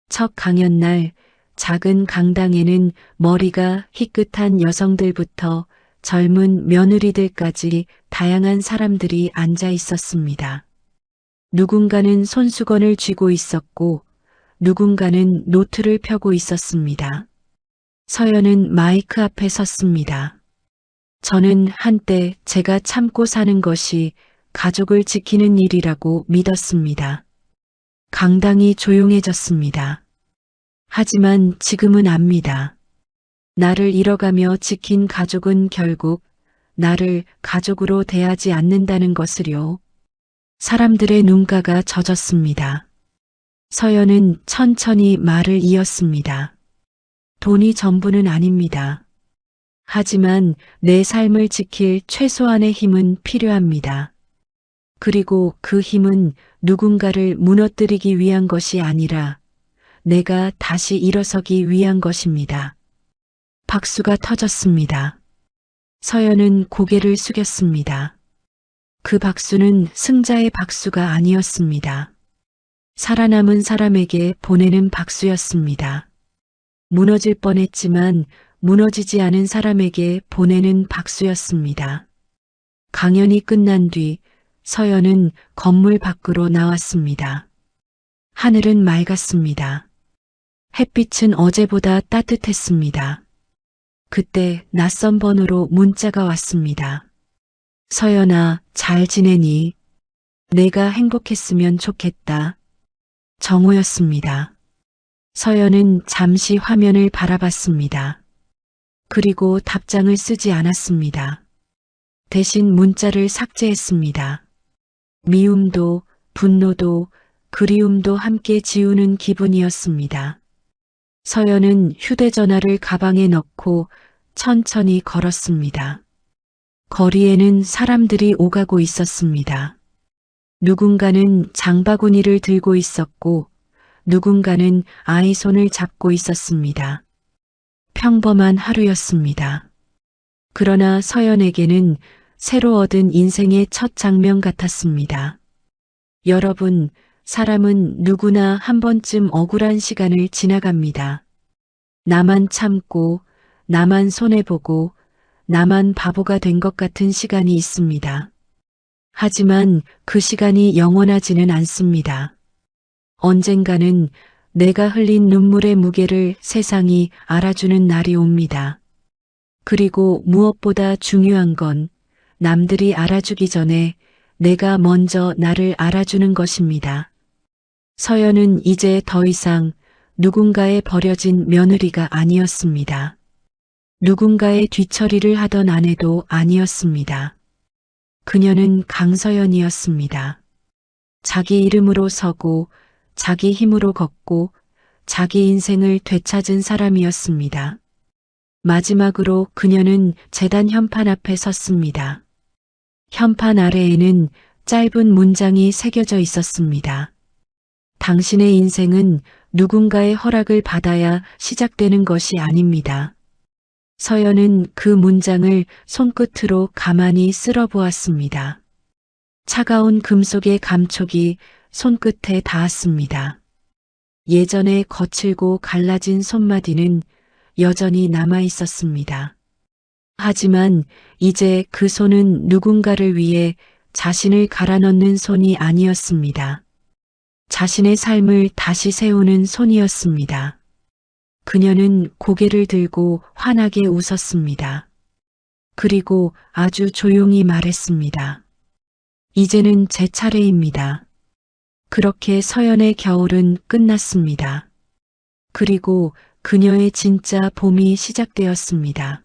첫 강연 날 작은 강당에는 머리가 희끗한 여성들부터 젊은 며느리들까지 다양한 사람들이 앉아 있었습니다. 누군가는 손수건을 쥐고 있었고 누군가는 노트를 펴고 있었습니다. 서연은 마이크 앞에 섰습니다. 저는 한때 제가 참고 사는 것이 가족을 지키는 일이라고 믿었습니다. 강당이 조용해졌습니다. 하지만 지금은 압니다. 나를 잃어가며 지킨 가족은 결국 나를 가족으로 대하지 않는다는 것을요. 사람들의 눈가가 젖었습니다. 서연은 천천히 말을 이었습니다. 돈이 전부는 아닙니다. 하지만 내 삶을 지킬 최소한의 힘은 필요합니다. 그리고 그 힘은 누군가를 무너뜨리기 위한 것이 아니라 내가 다시 일어서기 위한 것입니다. 박수가 터졌습니다. 서연은 고개를 숙였습니다. 그 박수는 승자의 박수가 아니었습니다. 살아남은 사람에게 보내는 박수였습니다. 무너질 뻔했지만 무너지지 않은 사람에게 보내는 박수였습니다. 강연이 끝난 뒤 서연은 건물 밖으로 나왔습니다. 하늘은 맑았습니다. 햇빛은 어제보다 따뜻했습니다. 그때 낯선 번호로 문자가 왔습니다. 서연아, 잘 지내니? 내가 행복했으면 좋겠다. 정호였습니다. 서연은 잠시 화면을 바라봤습니다. 그리고 답장을 쓰지 않았습니다. 대신 문자를 삭제했습니다. 미움도, 분노도, 그리움도 함께 지우는 기분이었습니다. 서연은 휴대전화를 가방에 넣고 천천히 걸었습니다. 거리에는 사람들이 오가고 있었습니다. 누군가는 장바구니를 들고 있었고 누군가는 아이 손을 잡고 있었습니다. 평범한 하루였습니다. 그러나 서연에게는 새로 얻은 인생의 첫 장면 같았습니다. 여러분, 사람은 누구나 한 번쯤 억울한 시간을 지나갑니다. 나만 참고, 나만 손해보고, 나만 바보가 된 것 같은 시간이 있습니다. 하지만 그 시간이 영원하지는 않습니다. 언젠가는 내가 흘린 눈물의 무게를 세상이 알아주는 날이 옵니다. 그리고 무엇보다 중요한 건 남들이 알아주기 전에 내가 먼저 나를 알아주는 것입니다. 서연은 이제 더 이상 누군가의 버려진 며느리가 아니었습니다. 누군가의 뒤처리를 하던 아내도 아니었습니다. 그녀는 강서연이었습니다. 자기 이름으로 서고 자기 힘으로 걷고 자기 인생을 되찾은 사람이었습니다. 마지막으로 그녀는 재단 현판 앞에 섰습니다. 현판 아래에는 짧은 문장이 새겨져 있었습니다. 당신의 인생은 누군가의 허락을 받아야 시작되는 것이 아닙니다. 서연은 그 문장을 손끝으로 가만히 쓸어보았습니다. 차가운 금속의 감촉이 손끝에 닿았습니다. 예전에 거칠고 갈라진 손마디는 여전히 남아 있었습니다. 하지만 이제 그 손은 누군가를 위해 자신을 갈아넣는 손이 아니었습니다. 자신의 삶을 다시 세우는 손이었습니다. 그녀는 고개를 들고 환하게 웃었습니다. 그리고 아주 조용히 말했습니다. 이제는 제 차례입니다. 그렇게 서연의 겨울은 끝났습니다. 그리고 그녀의 진짜 봄이 시작되었습니다.